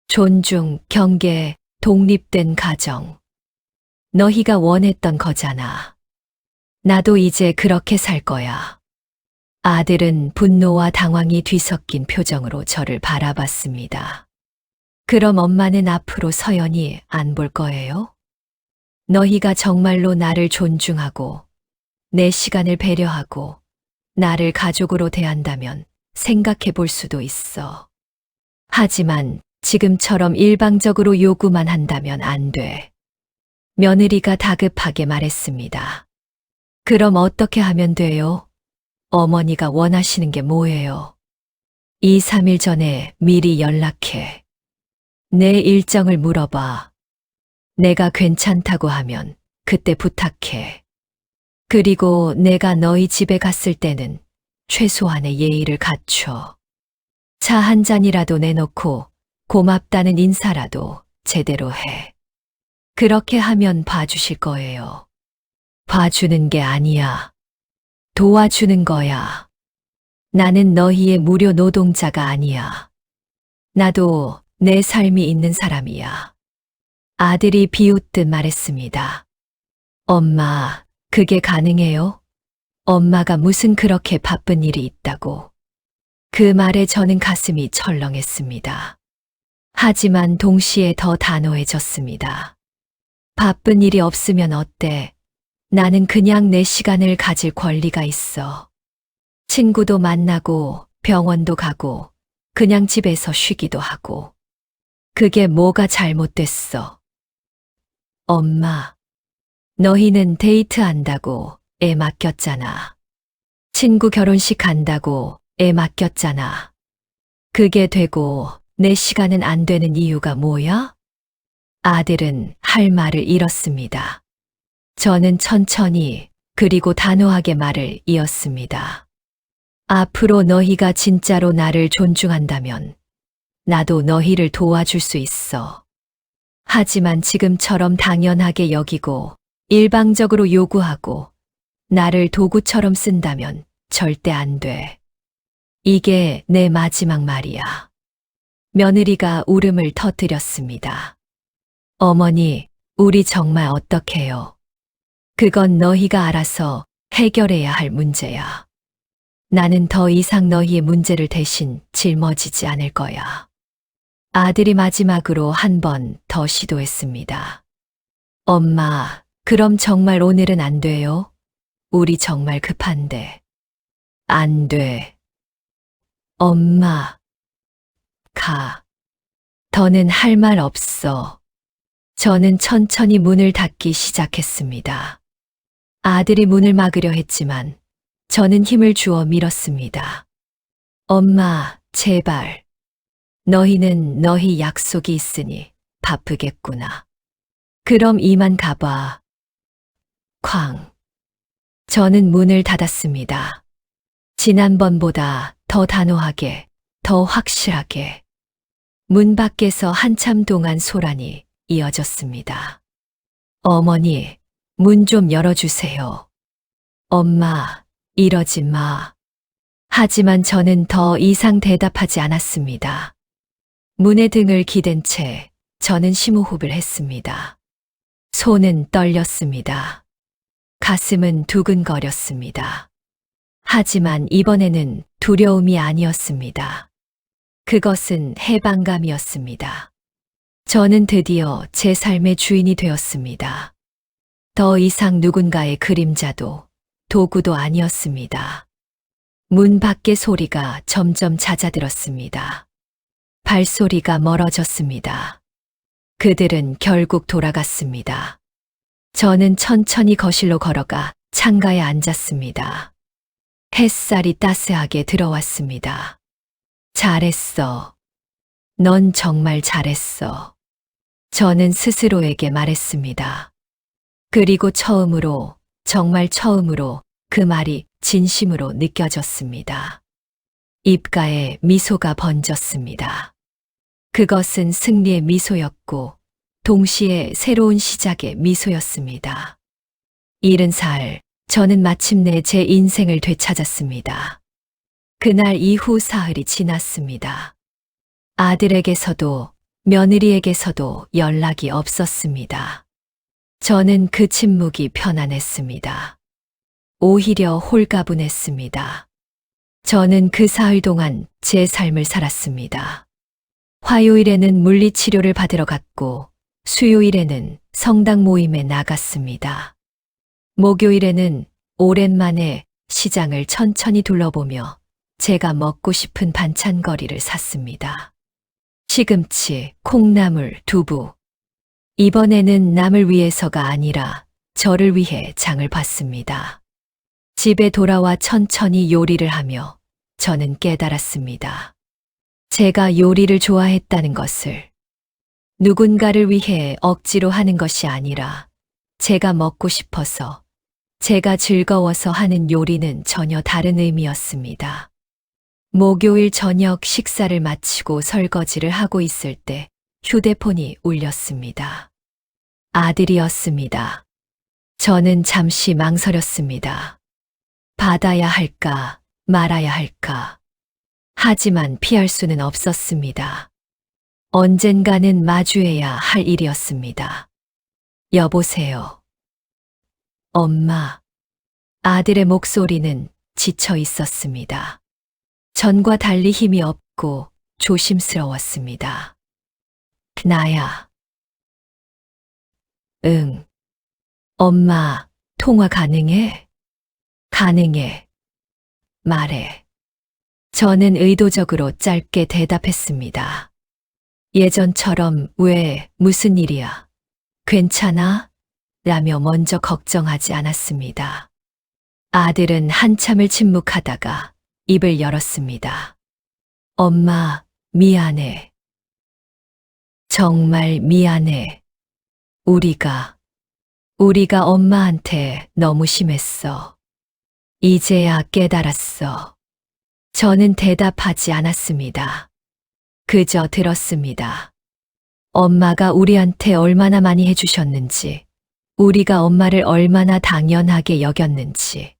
존중, 경계, 독립된 가정. 너희가 원했던 거잖아. 나도 이제 그렇게 살 거야. 아들은 분노와 당황이 뒤섞인 표정으로 저를 바라봤습니다. 그럼 엄마는 앞으로 서연이 안 볼 거예요? 너희가 정말로 나를 존중하고 내 시간을 배려하고 나를 가족으로 대한다면 생각해 볼 수도 있어. 하지만 지금처럼 일방적으로 요구만 한다면 안 돼. 며느리가 다급하게 말했습니다. 그럼 어떻게 하면 돼요? 어머니가 원하시는 게 뭐예요? 2, 3일 전에 미리 연락해. 내 일정을 물어봐. 내가 괜찮다고 하면 그때 부탁해. 그리고 내가 너희 집에 갔을 때는 최소한의 예의를 갖춰. 차 한 잔이라도 내놓고 고맙다는 인사라도 제대로 해. 그렇게 하면 봐주실 거예요. 봐주는 게 아니야. 도와주는 거야. 나는 너희의 무료 노동자가 아니야. 나도 내 삶이 있는 사람이야. 아들이 비웃듯 말했습니다. 엄마, 그게 가능해요? 엄마가 무슨 그렇게 바쁜 일이 있다고. 그 말에 저는 가슴이 철렁했습니다. 하지만 동시에 더 단호해졌습니다. 바쁜 일이 없으면 어때? 나는 그냥 내 시간을 가질 권리가 있어. 친구도 만나고 병원도 가고 그냥 집에서 쉬기도 하고. 그게 뭐가 잘못됐어? 엄마, 너희는 데이트한다고 애 맡겼잖아. 친구 결혼식 간다고 애 맡겼잖아. 그게 되고 내 시간은 안 되는 이유가 뭐야? 아들은 할 말을 잃었습니다. 저는 천천히 그리고 단호하게 말을 이었습니다. 앞으로 너희가 진짜로 나를 존중한다면 나도 너희를 도와줄 수 있어. 하지만 지금처럼 당연하게 여기고 일방적으로 요구하고 나를 도구처럼 쓴다면 절대 안 돼. 이게 내 마지막 말이야. 며느리가 울음을 터뜨렸습니다. 어머니, 우리 정말 어떡해요? 그건 너희가 알아서 해결해야 할 문제야. 나는 더 이상 너희의 문제를 대신 짊어지지 않을 거야. 아들이 마지막으로 한 번 더 시도했습니다. 엄마, 그럼 정말 오늘은 안 돼요? 우리 정말 급한데. 안 돼. 엄마. 가. 더는 할 말 없어. 저는 천천히 문을 닫기 시작했습니다. 아들이 문을 막으려 했지만 저는 힘을 주어 밀었습니다. 엄마, 제발. 너희는 너희 약속이 있으니 바쁘겠구나. 그럼 이만 가봐. 쾅. 저는 문을 닫았습니다. 지난번보다 더 단호하게, 더 확실하게. 문 밖에서 한참 동안 소란이 이어졌습니다. 어머니, 문 좀 열어주세요. 엄마, 이러지 마. 하지만 저는 더 이상 대답하지 않았습니다. 문에 등을 기댄 채 저는 심호흡을 했습니다. 손은 떨렸습니다. 가슴은 두근거렸습니다. 하지만 이번에는 두려움이 아니었습니다. 그것은 해방감이었습니다. 저는 드디어 제 삶의 주인이 되었습니다. 더 이상 누군가의 그림자도 도구도 아니었습니다. 문 밖의 소리가 점점 잦아들었습니다. 발소리가 멀어졌습니다. 그들은 결국 돌아갔습니다. 저는 천천히 거실로 걸어가 창가에 앉았습니다. 햇살이 따스하게 들어왔습니다. 잘했어. 넌 정말 잘했어. 저는 스스로에게 말했습니다. 그리고 처음으로, 정말 처음으로 그 말이 진심으로 느껴졌습니다. 입가에 미소가 번졌습니다. 그것은 승리의 미소였고, 동시에 새로운 시작의 미소였습니다. 70살, 저는 마침내 제 인생을 되찾았습니다. 그날 이후 사흘이 지났습니다. 아들에게서도 며느리에게서도 연락이 없었습니다. 저는 그 침묵이 편안했습니다. 오히려 홀가분했습니다. 저는 그 사흘 동안 제 삶을 살았습니다. 화요일에는 물리치료를 받으러 갔고, 수요일에는 성당 모임에 나갔습니다. 목요일에는 오랜만에 시장을 천천히 둘러보며 제가 먹고 싶은 반찬거리를 샀습니다. 시금치, 콩나물, 두부. 이번에는 남을 위해서가 아니라 저를 위해 장을 봤습니다. 집에 돌아와 천천히 요리를 하며 저는 깨달았습니다. 제가 요리를 좋아했다는 것을. 누군가를 위해 억지로 하는 것이 아니라 제가 먹고 싶어서, 제가 즐거워서 하는 요리는 전혀 다른 의미였습니다. 목요일 저녁 식사를 마치고 설거지를 하고 있을 때 휴대폰이 울렸습니다. 아들이었습니다. 저는 잠시 망설였습니다. 받아야 할까, 말아야 할까. 하지만 피할 수는 없었습니다. 언젠가는 마주해야 할 일이었습니다. 여보세요. 엄마. 아들의 목소리는 지쳐 있었습니다. 전과 달리 힘이 없고 조심스러웠습니다. 나야. 응. 엄마, 통화 가능해? 가능해. 말해. 저는 의도적으로 짧게 대답했습니다. 예전처럼 왜, 무슨 일이야? 괜찮아? 라며 먼저 걱정하지 않았습니다. 아들은 한참을 침묵하다가 입을 열었습니다. 엄마, 미안해. 정말 미안해. 우리가 엄마한테 너무 심했어. 이제야 깨달았어. 저는 대답하지 않았습니다. 그저 들었습니다. 엄마가 우리한테 얼마나 많이 해주셨는지, 우리가 엄마를 얼마나 당연하게 여겼는지,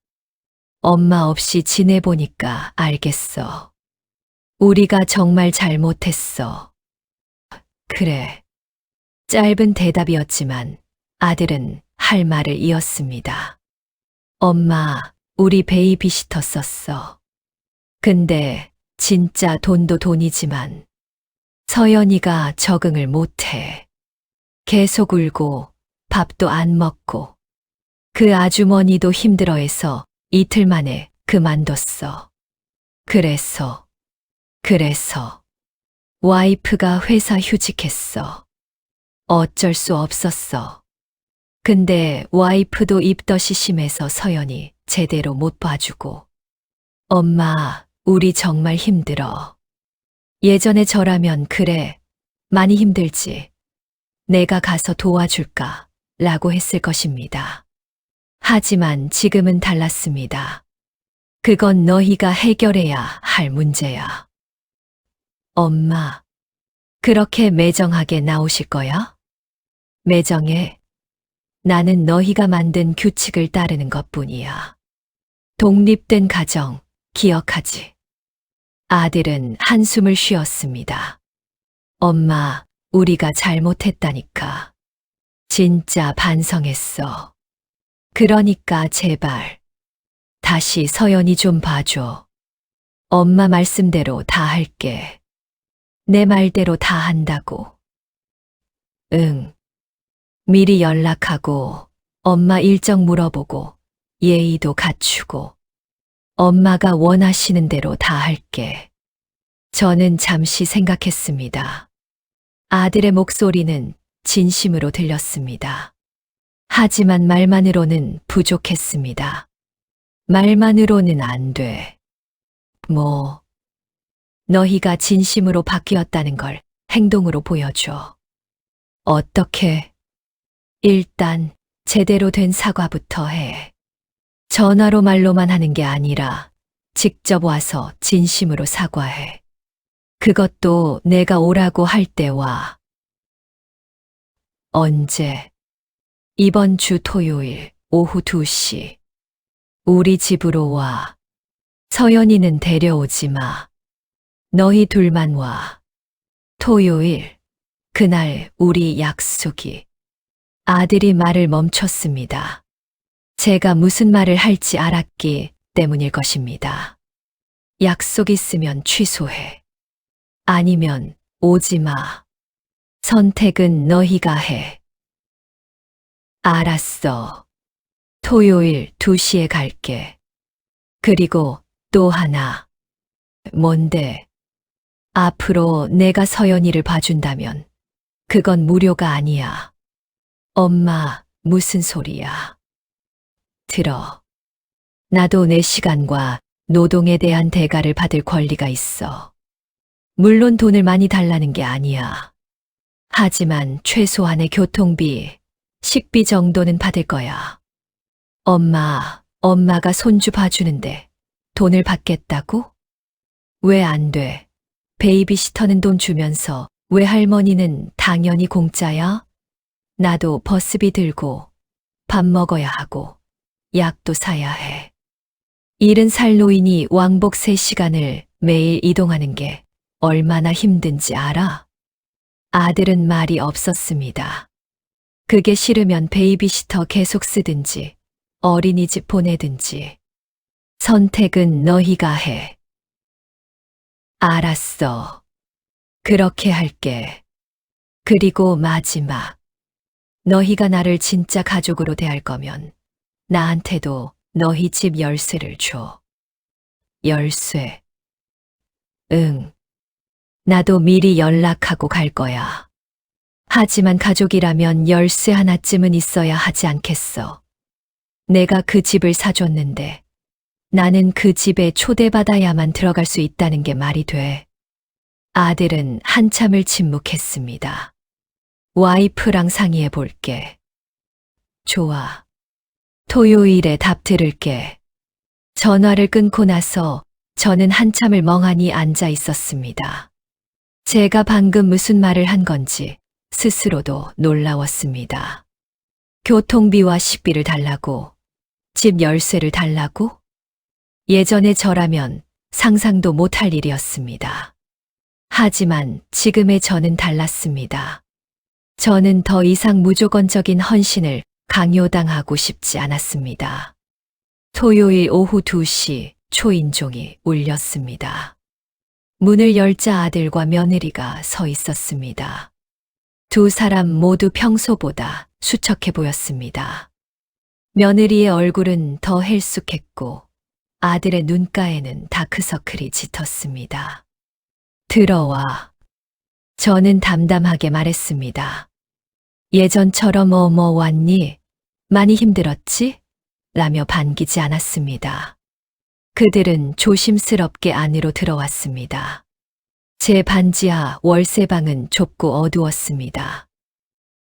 엄마 없이 지내보니까 알겠어. 우리가 정말 잘못했어. 그래. 짧은 대답이었지만 아들은 할 말을 이었습니다. 엄마, 우리 베이비시터 썼어. 근데 진짜 돈도 돈이지만 서연이가 적응을 못해. 계속 울고 밥도 안 먹고. 그 아주머니도 힘들어해서 이틀 만에 그만뒀어. 그래서 와이프가 회사 휴직했어. 어쩔 수 없었어. 근데 와이프도 입덧이 심해서 서연이 제대로 못 봐주고. 엄마, 우리 정말 힘들어. 예전에 저라면 그래, 많이 힘들지. 내가 가서 도와줄까? 라고 했을 것입니다. 하지만 지금은 달랐습니다. 그건 너희가 해결해야 할 문제야. 엄마, 그렇게 매정하게 나오실 거야? 매정해. 나는 너희가 만든 규칙을 따르는 것뿐이야. 독립된 가정, 기억하지? 아들은 한숨을 쉬었습니다. 엄마, 우리가 잘못했다니까. 진짜 반성했어. 그러니까 제발 다시 서연이 좀 봐줘. 엄마 말씀대로 다 할게. 내 말대로 다 한다고. 응. 미리 연락하고 엄마 일정 물어보고 예의도 갖추고 엄마가 원하시는 대로 다 할게. 저는 잠시 생각했습니다. 아들의 목소리는 진심으로 들렸습니다. 하지만 말만으로는 부족했습니다. 말만으로는 안 돼. 너희가 진심으로 바뀌었다는 걸 행동으로 보여줘. 어떻게? 일단 제대로 된 사과부터 해. 전화로 말로만 하는 게 아니라 직접 와서 진심으로 사과해. 그것도 내가 오라고 할 때 와. 언제? 이번 주 토요일 오후 2시. 우리 집으로 와. 서연이는 데려오지 마. 너희 둘만 와. 토요일, 그날 우리 약속이. 아들이 말을 멈췄습니다. 제가 무슨 말을 할지 알았기 때문일 것입니다. 약속 있으면 취소해. 아니면 오지 마. 선택은 너희가 해. 알았어. 토요일 2시에 갈게. 그리고 또 하나. 뭔데? 앞으로 내가 서연이를 봐준다면 그건 무료가 아니야. 엄마, 무슨 소리야? 들어. 나도 내 시간과 노동에 대한 대가를 받을 권리가 있어. 물론 돈을 많이 달라는 게 아니야. 하지만 최소한의 교통비, 식비 정도는 받을 거야. 엄마가 손주 봐주는데 돈을 받겠다고? 왜 안 돼? 베이비시터는 돈 주면서 왜 할머니는 당연히 공짜야? 나도 버스비 들고 밥 먹어야 하고 약도 사야 해. 70살 노인이 왕복 3시간을 매일 이동하는 게 얼마나 힘든지 알아? 아들은 말이 없었습니다. 그게 싫으면 베이비시터 계속 쓰든지 어린이집 보내든지. 선택은 너희가 해. 알았어. 그렇게 할게. 그리고 마지막. 너희가 나를 진짜 가족으로 대할 거면 나한테도 너희 집 열쇠를 줘. 열쇠. 응. 나도 미리 연락하고 갈 거야. 하지만 가족이라면 열쇠 하나쯤은 있어야 하지 않겠어. 내가 그 집을 사줬는데 나는 그 집에 초대받아야만 들어갈 수 있다는 게 말이 돼. 아들은 한참을 침묵했습니다. 와이프랑 상의해 볼게. 좋아. 토요일에 답 들을게. 전화를 끊고 나서 저는 한참을 멍하니 앉아 있었습니다. 제가 방금 무슨 말을 한 건지 스스로도 놀라웠습니다. 교통비와 식비를 달라고? 집 열쇠를 달라고? 예전에 저라면 상상도 못할 일이었습니다. 하지만 지금의 저는 달랐습니다. 저는 더 이상 무조건적인 헌신을 강요당하고 싶지 않았습니다. 토요일 오후 2시 초인종이 울렸습니다. 문을 열자 아들과 며느리가 서 있었습니다. 두 사람 모두 평소보다 수척해 보였습니다. 며느리의 얼굴은 더 헬쑥했고 아들의 눈가에는 다크서클이 짙었습니다. 들어와. 저는 담담하게 말했습니다. 예전처럼 왔니? 많이 힘들었지? 라며 반기지 않았습니다. 그들은 조심스럽게 안으로 들어왔습니다. 제 반지하 월세방은 좁고 어두웠습니다.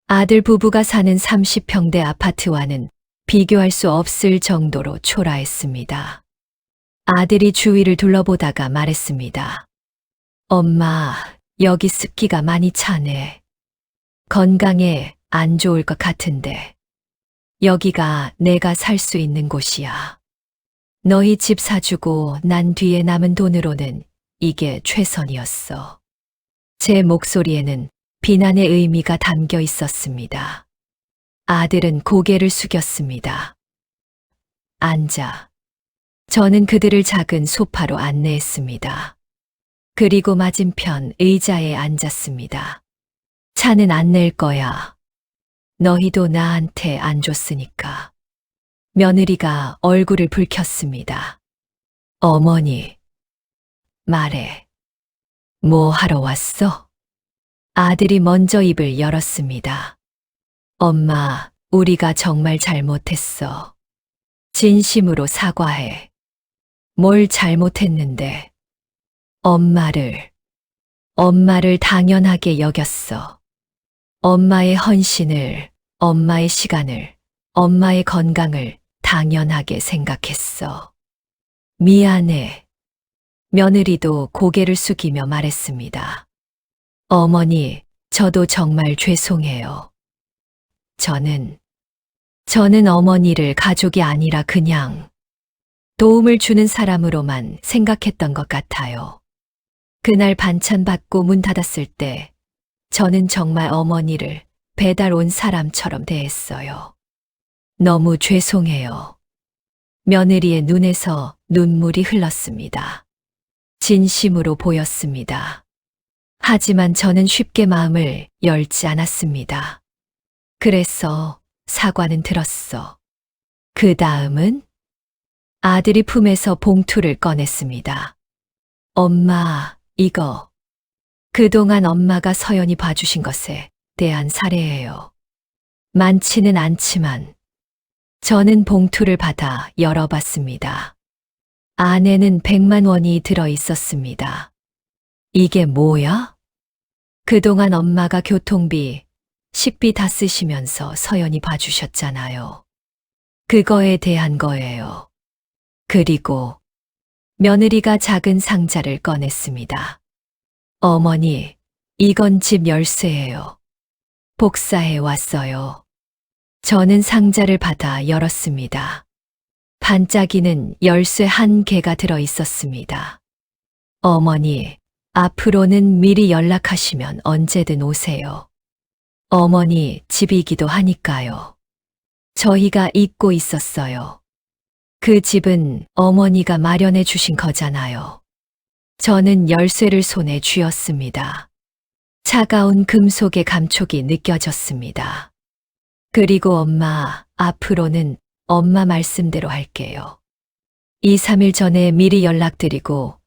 아들 부부가 사는 30평대 아파트와는 비교할 수 없을 정도로 초라했습니다. 아들이 주위를 둘러보다가 말했습니다. 엄마, 여기 습기가 많이 차네. 건강에 안 좋을 것 같은데. 여기가 내가 살 수 있는 곳이야. 너희 집 사주고 난 뒤에 남은 돈으로는 이게 최선이었어. 제 목소리에는 비난의 의미가 담겨 있었습니다. 아들은 고개를 숙였습니다. 앉아. 저는 그들을 작은 소파로 안내했습니다. 그리고 맞은편 의자에 앉았습니다. 차는 안 낼 거야. 너희도 나한테 안 줬으니까. 며느리가 얼굴을 붉혔습니다. 어머니, 말해. 뭐 하러 왔어? 아들이 먼저 입을 열었습니다. 엄마, 우리가 정말 잘못했어. 진심으로 사과해. 뭘 잘못했는데? 엄마를 당연하게 여겼어. 엄마의 헌신을, 엄마의 시간을, 엄마의 건강을 당연하게 생각했어. 미안해. 며느리도 고개를 숙이며 말했습니다. 어머니, 저도 정말 죄송해요. 저는 어머니를 가족이 아니라 그냥 도움을 주는 사람으로만 생각했던 것 같아요. 그날 반찬 받고 문 닫았을 때 저는 정말 어머니를 배달 온 사람처럼 대했어요. 너무 죄송해요. 며느리의 눈에서 눈물이 흘렀습니다. 진심으로 보였습니다. 하지만 저는 쉽게 마음을 열지 않았습니다. 그래서 사과는 들었어. 그 다음은 아들이 품에서 봉투를 꺼냈습니다. 엄마, 이거. 그동안 엄마가 서연이 봐주신 것에 대한 사례예요. 많지는 않지만 저는 봉투를 받아 열어봤습니다. 안에는 100만 원이 들어 있었습니다. 이게 뭐야? 그동안 엄마가 교통비, 식비 다 쓰시면서 서연이 봐주셨잖아요. 그거에 대한 거예요. 그리고 며느리가 작은 상자를 꺼냈습니다. 어머니, 이건 집 열쇠예요. 복사해 왔어요. 저는 상자를 받아 열었습니다. 반짝이는 열쇠 1개가 들어 있었습니다. 어머니, 앞으로는 미리 연락하시면 언제든 오세요. 어머니 집이기도 하니까요. 저희가 잊고 있었어요. 그 집은 어머니가 마련해 주신 거잖아요. 저는 열쇠를 손에 쥐었습니다. 차가운 금속의 감촉이 느껴졌습니다. 그리고 엄마, 앞으로는 엄마 말씀대로 할게요. 2, 3일 전에 미리 연락드리고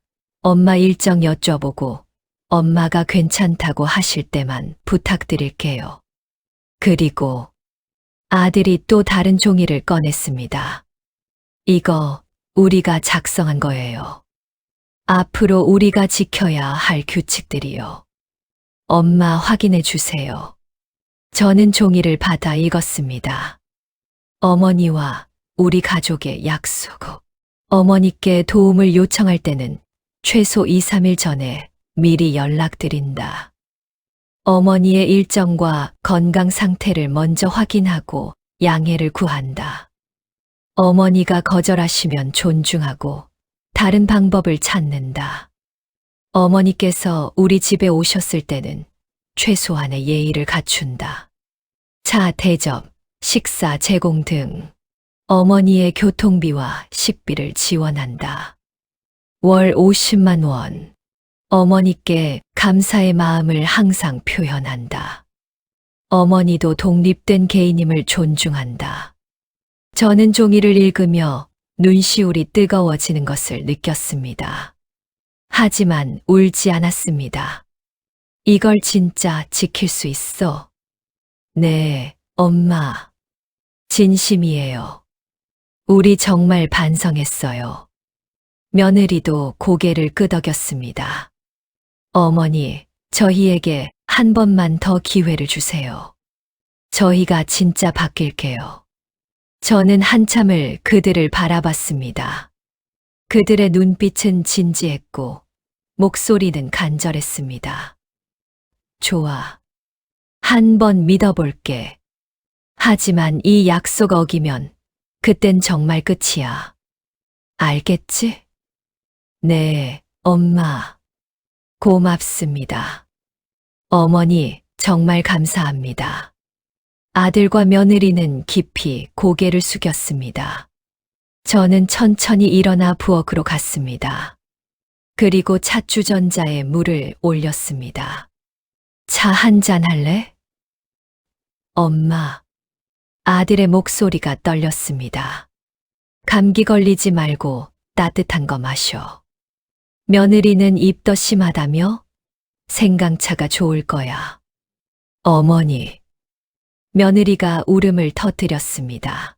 엄마 일정 여쭤보고 엄마가 괜찮다고 하실 때만 부탁드릴게요. 그리고 아들이 또 다른 종이를 꺼냈습니다. 이거 우리가 작성한 거예요. 앞으로 우리가 지켜야 할 규칙들이요. 엄마 확인해 주세요. 저는 종이를 받아 읽었습니다. 어머니와 우리 가족의 약속. 어머니께 도움을 요청할 때는 최소 2, 3일 전에 미리 연락드린다. 어머니의 일정과 건강 상태를 먼저 확인하고 양해를 구한다. 어머니가 거절하시면 존중하고 다른 방법을 찾는다. 어머니께서 우리 집에 오셨을 때는 최소한의 예의를 갖춘다. 차 대접, 식사 제공 등 어머니의 교통비와 식비를 지원한다. 월 50만 원. 어머니께 감사의 마음을 항상 표현한다. 어머니도 독립된 개인임을 존중한다. 저는 종이를 읽으며 눈시울이 뜨거워지는 것을 느꼈습니다. 하지만 울지 않았습니다. 이걸 진짜 지킬 수 있어? 네, 엄마. 진심이에요. 우리 정말 반성했어요. 며느리도 고개를 끄덕였습니다. 어머니, 저희에게 한 번만 더 기회를 주세요. 저희가 진짜 바뀔게요. 저는 한참을 그들을 바라봤습니다. 그들의 눈빛은 진지했고 목소리는 간절했습니다. 좋아. 한 번 믿어볼게. 하지만 이 약속 어기면 그땐 정말 끝이야. 알겠지? 네, 엄마. 고맙습니다. 어머니, 정말 감사합니다. 아들과 며느리는 깊이 고개를 숙였습니다. 저는 천천히 일어나 부엌으로 갔습니다. 그리고 찻주전자에 물을 올렸습니다. 차 한잔 할래? 엄마. 아들의 목소리가 떨렸습니다. 감기 걸리지 말고 따뜻한 거 마셔. 며느리는 입덧 심하다며? 생강차가 좋을 거야. 어머니. 며느리가 울음을 터뜨렸습니다.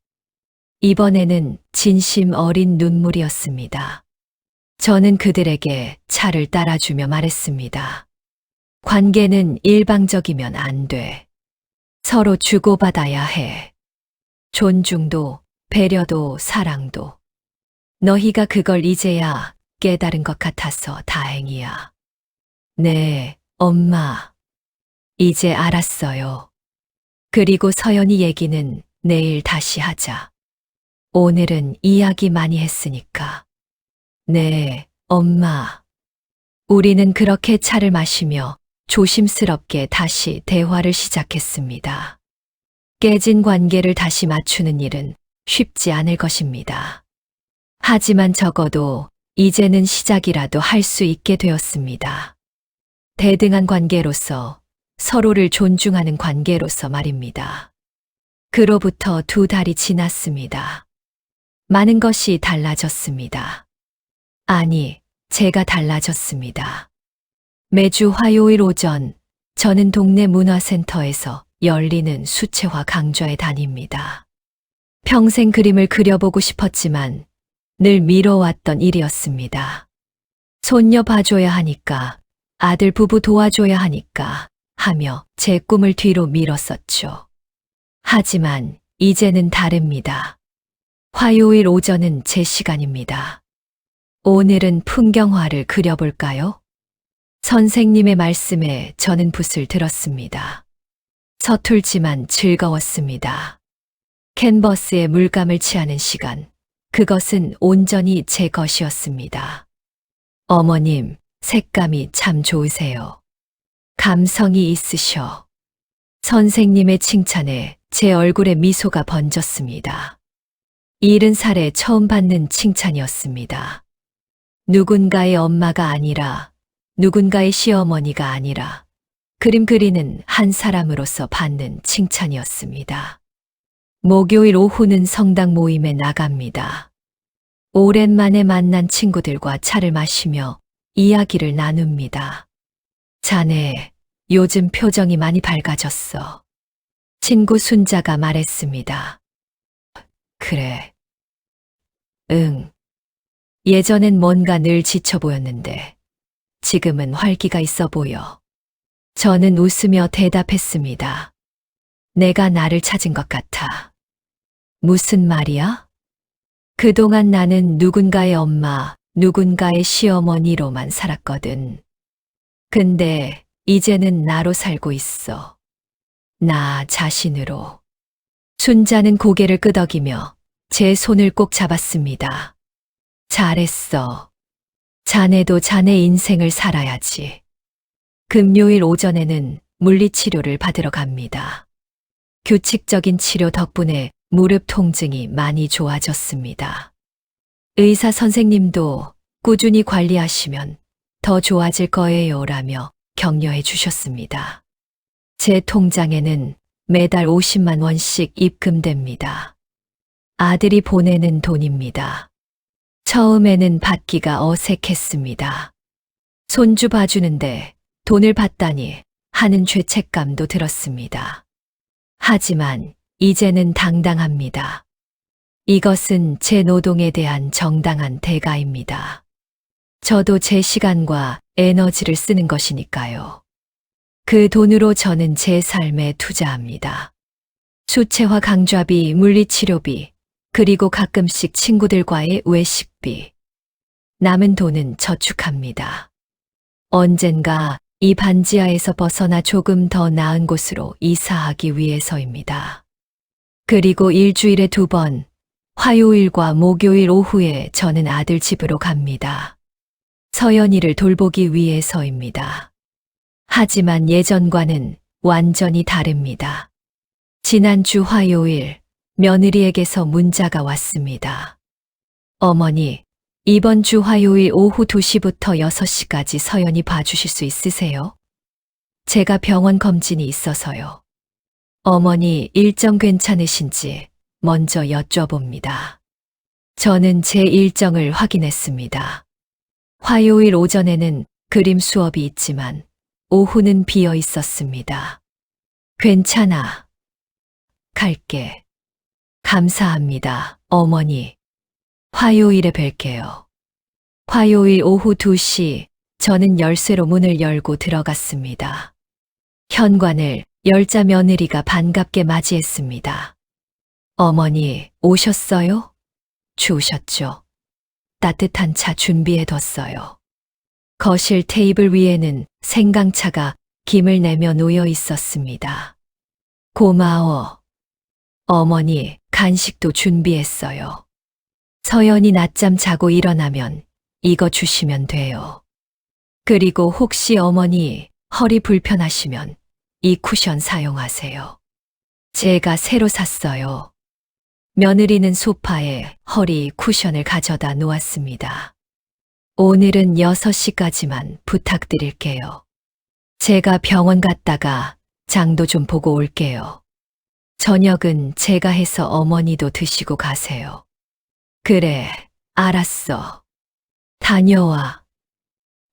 이번에는 진심 어린 눈물이었습니다. 저는 그들에게 차를 따라주며 말했습니다. 관계는 일방적이면 안 돼. 서로 주고받아야 해. 존중도, 배려도, 사랑도. 너희가 그걸 이제야 깨달은 것 같아서 다행이야. 네, 엄마. 이제 알았어요. 그리고 서연이 얘기는 내일 다시 하자. 오늘은 이야기 많이 했으니까. 네, 엄마. 우리는 그렇게 차를 마시며 조심스럽게 다시 대화를 시작했습니다. 깨진 관계를 다시 맞추는 일은 쉽지 않을 것입니다. 하지만 적어도 이제는 시작이라도 할 수 있게 되었습니다. 대등한 관계로서, 서로를 존중하는 관계로서 말입니다. 그로부터 2달이 지났습니다. 많은 것이 달라졌습니다. 아니, 제가 달라졌습니다. 매주 화요일 오전, 저는 동네 문화센터에서 열리는 수채화 강좌에 다닙니다. 평생 그림을 그려보고 싶었지만 늘 미뤄왔던 일이었습니다. 손녀 봐줘야 하니까, 아들 부부 도와줘야 하니까 하며 제 꿈을 뒤로 미뤘었죠. 하지만 이제는 다릅니다. 화요일 오전은 제 시간입니다. 오늘은 풍경화를 그려볼까요? 선생님의 말씀에 저는 붓을 들었습니다. 서툴지만 즐거웠습니다. 캔버스에 물감을 칠하는 시간, 그것은 온전히 제 것이었습니다. 어머님, 색감이 참 좋으세요. 감성이 있으셔. 선생님의 칭찬에 제 얼굴에 미소가 번졌습니다. 70살에 처음 받는 칭찬이었습니다. 누군가의 엄마가 아니라, 누군가의 시어머니가 아니라, 그림 그리는 한 사람으로서 받는 칭찬이었습니다. 목요일 오후는 성당 모임에 나갑니다. 오랜만에 만난 친구들과 차를 마시며 이야기를 나눕니다. 자네, 요즘 표정이 많이 밝아졌어. 친구 순자가 말했습니다. 그래. 응. 예전엔 뭔가 늘 지쳐 보였는데 지금은 활기가 있어 보여. 저는 웃으며 대답했습니다. 내가 나를 찾은 것 같아. 무슨 말이야? 그동안 나는 누군가의 엄마, 누군가의 시어머니로만 살았거든. 근데 이제는 나로 살고 있어. 나 자신으로. 순자는 고개를 끄덕이며 제 손을 꼭 잡았습니다. 잘했어. 자네도 자네 인생을 살아야지. 금요일 오전에는 물리치료를 받으러 갑니다. 규칙적인 치료 덕분에 무릎 통증이 많이 좋아졌습니다. 의사 선생님도 꾸준히 관리하시면 더 좋아질 거예요라며 격려해 주셨습니다. 제 통장에는 매달 50만 원씩 입금됩니다. 아들이 보내는 돈입니다. 처음에는 받기가 어색했습니다. 손주 봐주는데 돈을 받다니 하는 죄책감도 들었습니다. 하지만 이제는 당당합니다. 이것은 제 노동에 대한 정당한 대가입니다. 저도 제 시간과 에너지를 쓰는 것이니까요. 그 돈으로 저는 제 삶에 투자합니다. 수채화 강좌비, 물리치료비, 그리고 가끔씩 친구들과의 외식비. 남은 돈은 저축합니다. 언젠가 이 반지하에서 벗어나 조금 더 나은 곳으로 이사하기 위해서입니다. 그리고 일주일에 2번, 화요일과 목요일 오후에 저는 아들 집으로 갑니다. 서연이를 돌보기 위해서입니다. 하지만 예전과는 완전히 다릅니다. 지난주 화요일 며느리에게서 문자가 왔습니다. 어머니, 이번 주 화요일 오후 2시부터 6시까지 서연이 봐주실 수 있으세요? 제가 병원 검진이 있어서요. 어머니 일정 괜찮으신지 먼저 여쭤봅니다. 저는 제 일정을 확인했습니다. 화요일 오전에는 그림 수업이 있지만 오후는 비어 있었습니다. 괜찮아. 갈게. 감사합니다, 어머니. 화요일에 뵐게요. 화요일 오후 2시 저는 열쇠로 문을 열고 들어갔습니다. 현관을 열자 며느리가 반갑게 맞이했습니다. 어머니, 오셨어요? 추우셨죠? 따뜻한 차 준비해뒀어요. 거실 테이블 위에는 생강차가 김을 내며 놓여 있었습니다. 고마워. 어머니, 간식도 준비했어요. 서연이 낮잠 자고 일어나면 이거 주시면 돼요. 그리고 혹시 어머니 허리 불편하시면 이 쿠션 사용하세요. 제가 새로 샀어요. 며느리는 소파에 허리 쿠션을 가져다 놓았습니다. 오늘은 6시까지만 부탁드릴게요. 제가 병원 갔다가 장도 좀 보고 올게요. 저녁은 제가 해서 어머니도 드시고 가세요. 그래, 알았어. 다녀와.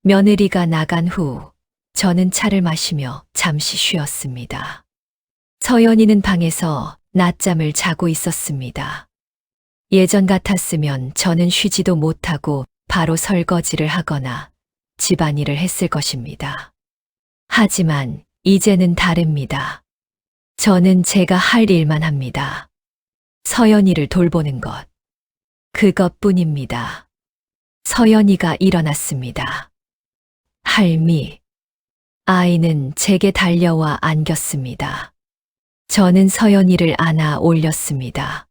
며느리가 나간 후 저는 차를 마시며 잠시 쉬었습니다. 서연이는 방에서 낮잠을 자고 있었습니다. 예전 같았으면 저는 쉬지도 못하고 바로 설거지를 하거나 집안일을 했을 것입니다. 하지만 이제는 다릅니다. 저는 제가 할 일만 합니다. 서연이를 돌보는 것. 그것뿐입니다. 서연이가 일어났습니다. 할미. 아이는 제게 달려와 안겼습니다. 저는 서연이를 안아 올렸습니다.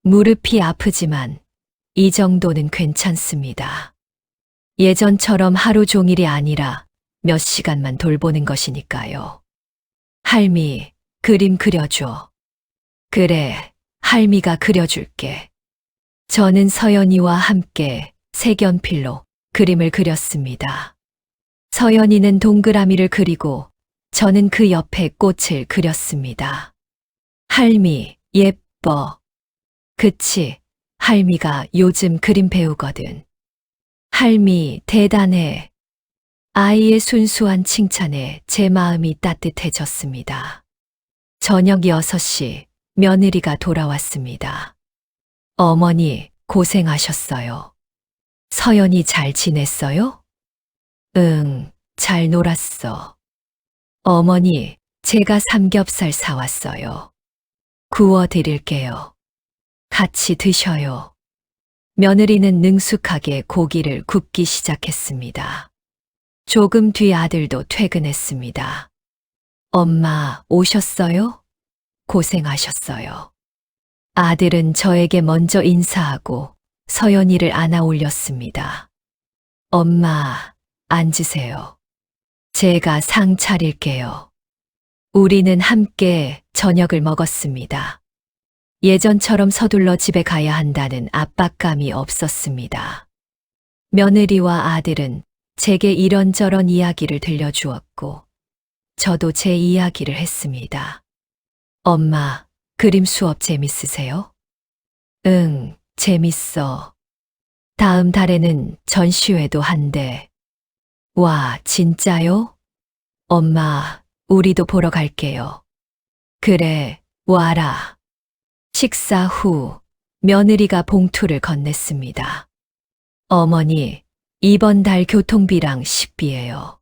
무릎이 아프지만 이 정도는 괜찮습니다. 예전처럼 하루 종일이 아니라 몇 시간만 돌보는 것이니까요. 할미, 그림 그려줘. 그래, 할미가 그려줄게. 저는 서연이와 함께 색연필로 그림을 그렸습니다. 서연이는 동그라미를 그리고 저는 그 옆에 꽃을 그렸습니다. 할미, 예뻐. 그치, 할미가 요즘 그림 배우거든. 할미, 대단해. 아이의 순수한 칭찬에 제 마음이 따뜻해졌습니다. 저녁 6시 며느리가 돌아왔습니다. 어머니, 고생하셨어요. 서연이 잘 지냈어요? 응, 잘 놀았어. 어머니, 제가 삼겹살 사왔어요. 구워드릴게요. 같이 드셔요. 며느리는 능숙하게 고기를 굽기 시작했습니다. 조금 뒤 아들도 퇴근했습니다. 엄마, 오셨어요? 고생하셨어요. 아들은 저에게 먼저 인사하고 서연이를 안아 올렸습니다. 엄마, 앉으세요. 제가 상 차릴게요. 우리는 함께 저녁을 먹었습니다. 예전처럼 서둘러 집에 가야 한다는 압박감이 없었습니다. 며느리와 아들은 제게 이런저런 이야기를 들려주었고, 저도 제 이야기를 했습니다. 엄마, 그림 수업 재밌으세요? 응, 재밌어. 다음 달에는 전시회도 한대. 와, 진짜요? 엄마, 우리도 보러 갈게요. 그래, 와라. 식사 후 며느리가 봉투를 건넸습니다. 어머니, 이번 달 교통비랑 식비예요.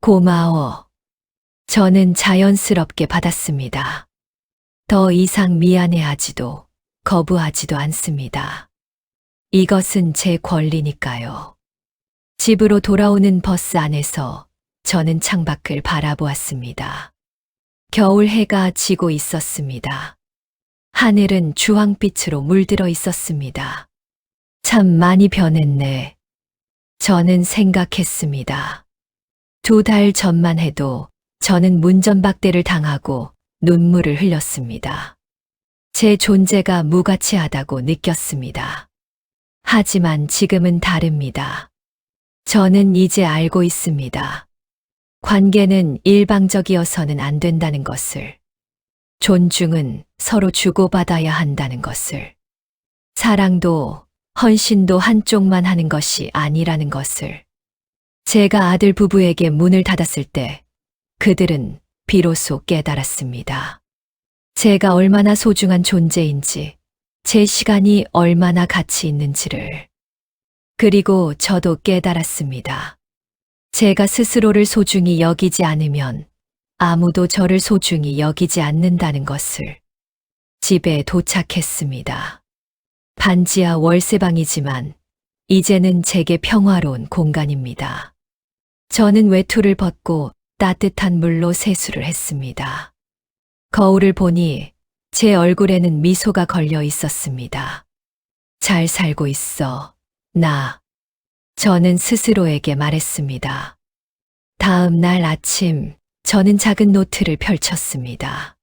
고마워. 저는 자연스럽게 받았습니다. 더 이상 미안해하지도 거부하지도 않습니다. 이것은 제 권리니까요. 집으로 돌아오는 버스 안에서 저는 창밖을 바라보았습니다. 겨울 해가 지고 있었습니다. 하늘은 주황빛으로 물들어 있었습니다. 참 많이 변했네. 저는 생각했습니다. 2달 전만 해도 저는 문전박대를 당하고 눈물을 흘렸습니다. 제 존재가 무가치하다고 느꼈습니다. 하지만 지금은 다릅니다. 저는 이제 알고 있습니다. 관계는 일방적이어서는 안 된다는 것을. 존중은 서로 주고받아야 한다는 것을. 사랑도 헌신도 한쪽만 하는 것이 아니라는 것을. 제가 아들 부부에게 문을 닫았을 때 그들은 비로소 깨달았습니다. 제가 얼마나 소중한 존재인지, 제 시간이 얼마나 가치 있는지를. 그리고 저도 깨달았습니다. 제가 스스로를 소중히 여기지 않으면 아무도 저를 소중히 여기지 않는다는 것을. 집에 도착했습니다. 반지하 월세방이지만 이제는 제게 평화로운 공간입니다. 저는 외투를 벗고 따뜻한 물로 세수를 했습니다. 거울을 보니 제 얼굴에는 미소가 걸려 있었습니다. 잘 살고 있어, 나. 저는 스스로에게 말했습니다. 다음 날 아침, 저는 작은 노트를 펼쳤습니다.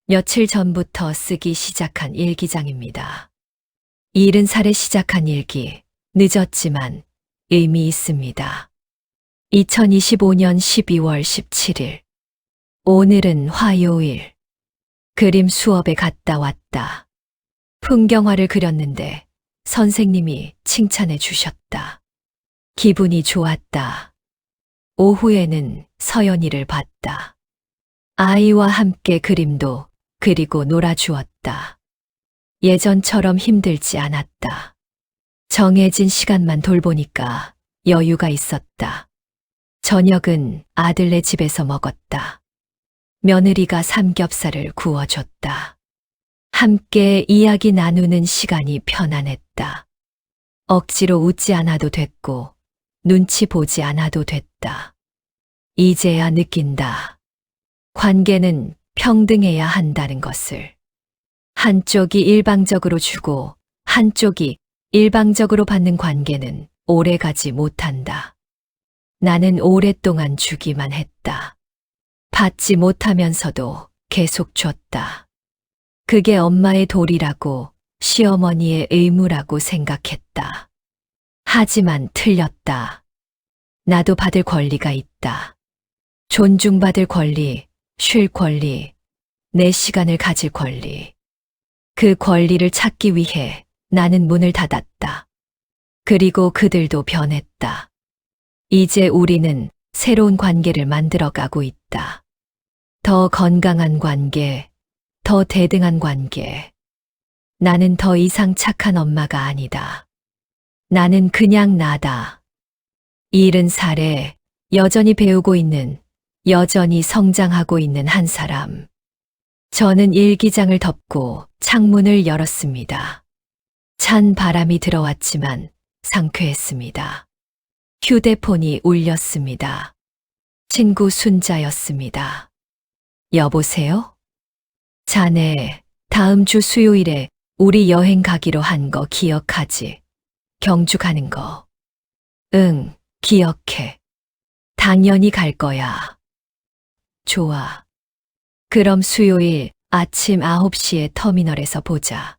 며칠 전부터 쓰기 시작한 일기장입니다. 70살에 시작한 일기, 늦었지만 의미 있습니다. 2025년 12월 17일. 오늘은 화요일. 그림 수업에 갔다 왔다. 풍경화를 그렸는데 선생님이 칭찬해 주셨다. 기분이 좋았다. 오후에는 서연이를 봤다. 아이와 함께 그림도 그리고 놀아주었다. 예전처럼 힘들지 않았다. 정해진 시간만 돌보니까 여유가 있었다. 저녁은 아들네 집에서 먹었다. 며느리가 삼겹살을 구워줬다. 함께 이야기 나누는 시간이 편안했다. 억지로 웃지 않아도 됐고 눈치 보지 않아도 됐다. 이제야 느낀다. 관계는 평등해야 한다는 것을. 한쪽이 일방적으로 주고 한쪽이 일방적으로 받는 관계는 오래가지 못한다. 나는 오랫동안 주기만 했다. 받지 못하면서도 계속 줬다. 그게 엄마의 도리라고, 시어머니의 의무라고 생각했다. 하지만 틀렸다. 나도 받을 권리가 있다. 존중받을 권리, 쉴 권리, 내 시간을 가질 권리. 그 권리를 찾기 위해 나는 문을 닫았다. 그리고 그들도 변했다. 이제 우리는 새로운 관계를 만들어가고 있다. 더 건강한 관계, 더 대등한 관계. 나는 더 이상 착한 엄마가 아니다. 나는 그냥 나다. 70살에 여전히 배우고 있는, 여전히 성장하고 있는 한 사람. 저는 일기장을 덮고 창문을 열었습니다. 찬 바람이 들어왔지만 상쾌했습니다. 휴대폰이 울렸습니다. 친구 순자였습니다. 여보세요? 자네, 다음 주 수요일에 우리 여행 가기로 한 거 기억하지? 경주 가는 거. 응, 기억해. 당연히 갈 거야. 좋아. 그럼 수요일 아침 9시에 터미널에서 보자.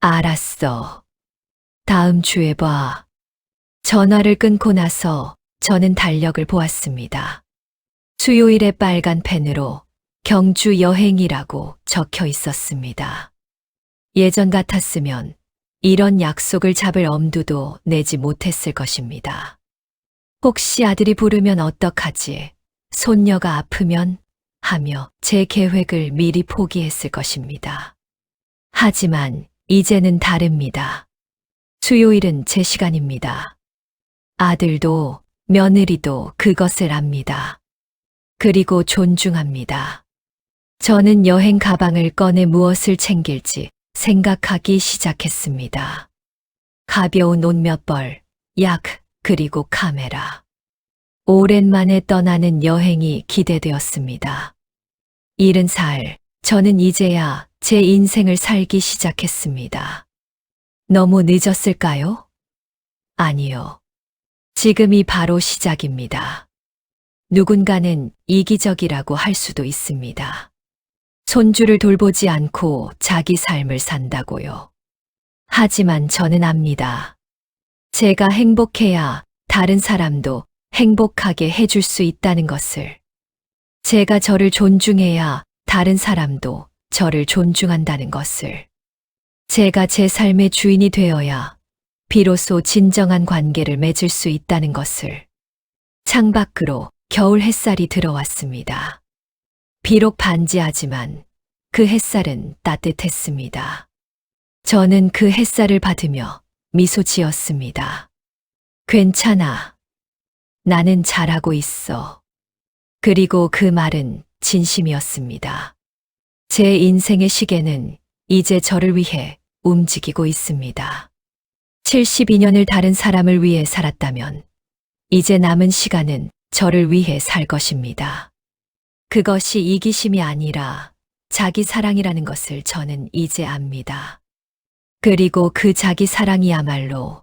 알았어. 다음 주에 봐. 전화를 끊고 나서 저는 달력을 보았습니다. 수요일에 빨간 펜으로 경주 여행이라고 적혀 있었습니다. 예전 같았으면 이런 약속을 잡을 엄두도 내지 못했을 것입니다. 혹시 아들이 부르면 어떡하지? 손녀가 아프면? 하며 제 계획을 미리 포기했을 것입니다. 하지만 이제는 다릅니다. 수요일은 제 시간입니다. 아들도 며느리도 그것을 압니다. 그리고 존중합니다. 저는 여행 가방을 꺼내 무엇을 챙길지 생각하기 시작했습니다. 가벼운 옷 몇 벌, 약, 그리고 카메라. 오랜만에 떠나는 여행이 기대되었습니다. 70살, 저는 이제야 제 인생을 살기 시작했습니다. 너무 늦었을까요? 아니요. 지금이 바로 시작입니다. 누군가는 이기적이라고 할 수도 있습니다. 손주를 돌보지 않고 자기 삶을 산다고요. 하지만 저는 압니다. 제가 행복해야 다른 사람도 행복하게 해줄 수 있다는 것을. 제가 저를 존중해야 다른 사람도 저를 존중한다는 것을. 제가 제 삶의 주인이 되어야 비로소 진정한 관계를 맺을 수 있다는 것을. 창밖으로 겨울 햇살이 들어왔습니다. 비록 반지하지만 그 햇살은 따뜻했습니다. 저는 그 햇살을 받으며 미소 지었습니다. 괜찮아. 나는 잘하고 있어. 그리고 그 말은 진심이었습니다. 제 인생의 시계는 이제 저를 위해 움직이고 있습니다. 72년을 다른 사람을 위해 살았다면 이제 남은 시간은 저를 위해 살 것입니다. 그것이 이기심이 아니라 자기 사랑이라는 것을 저는 이제 압니다. 그리고 그 자기 사랑이야말로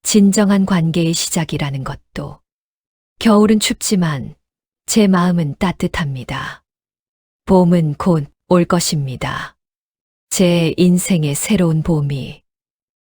진정한 관계의 시작이라는 것도. 겨울은 춥지만 제 마음은 따뜻합니다. 봄은 곧 올 것입니다. 제 인생의 새로운 봄이.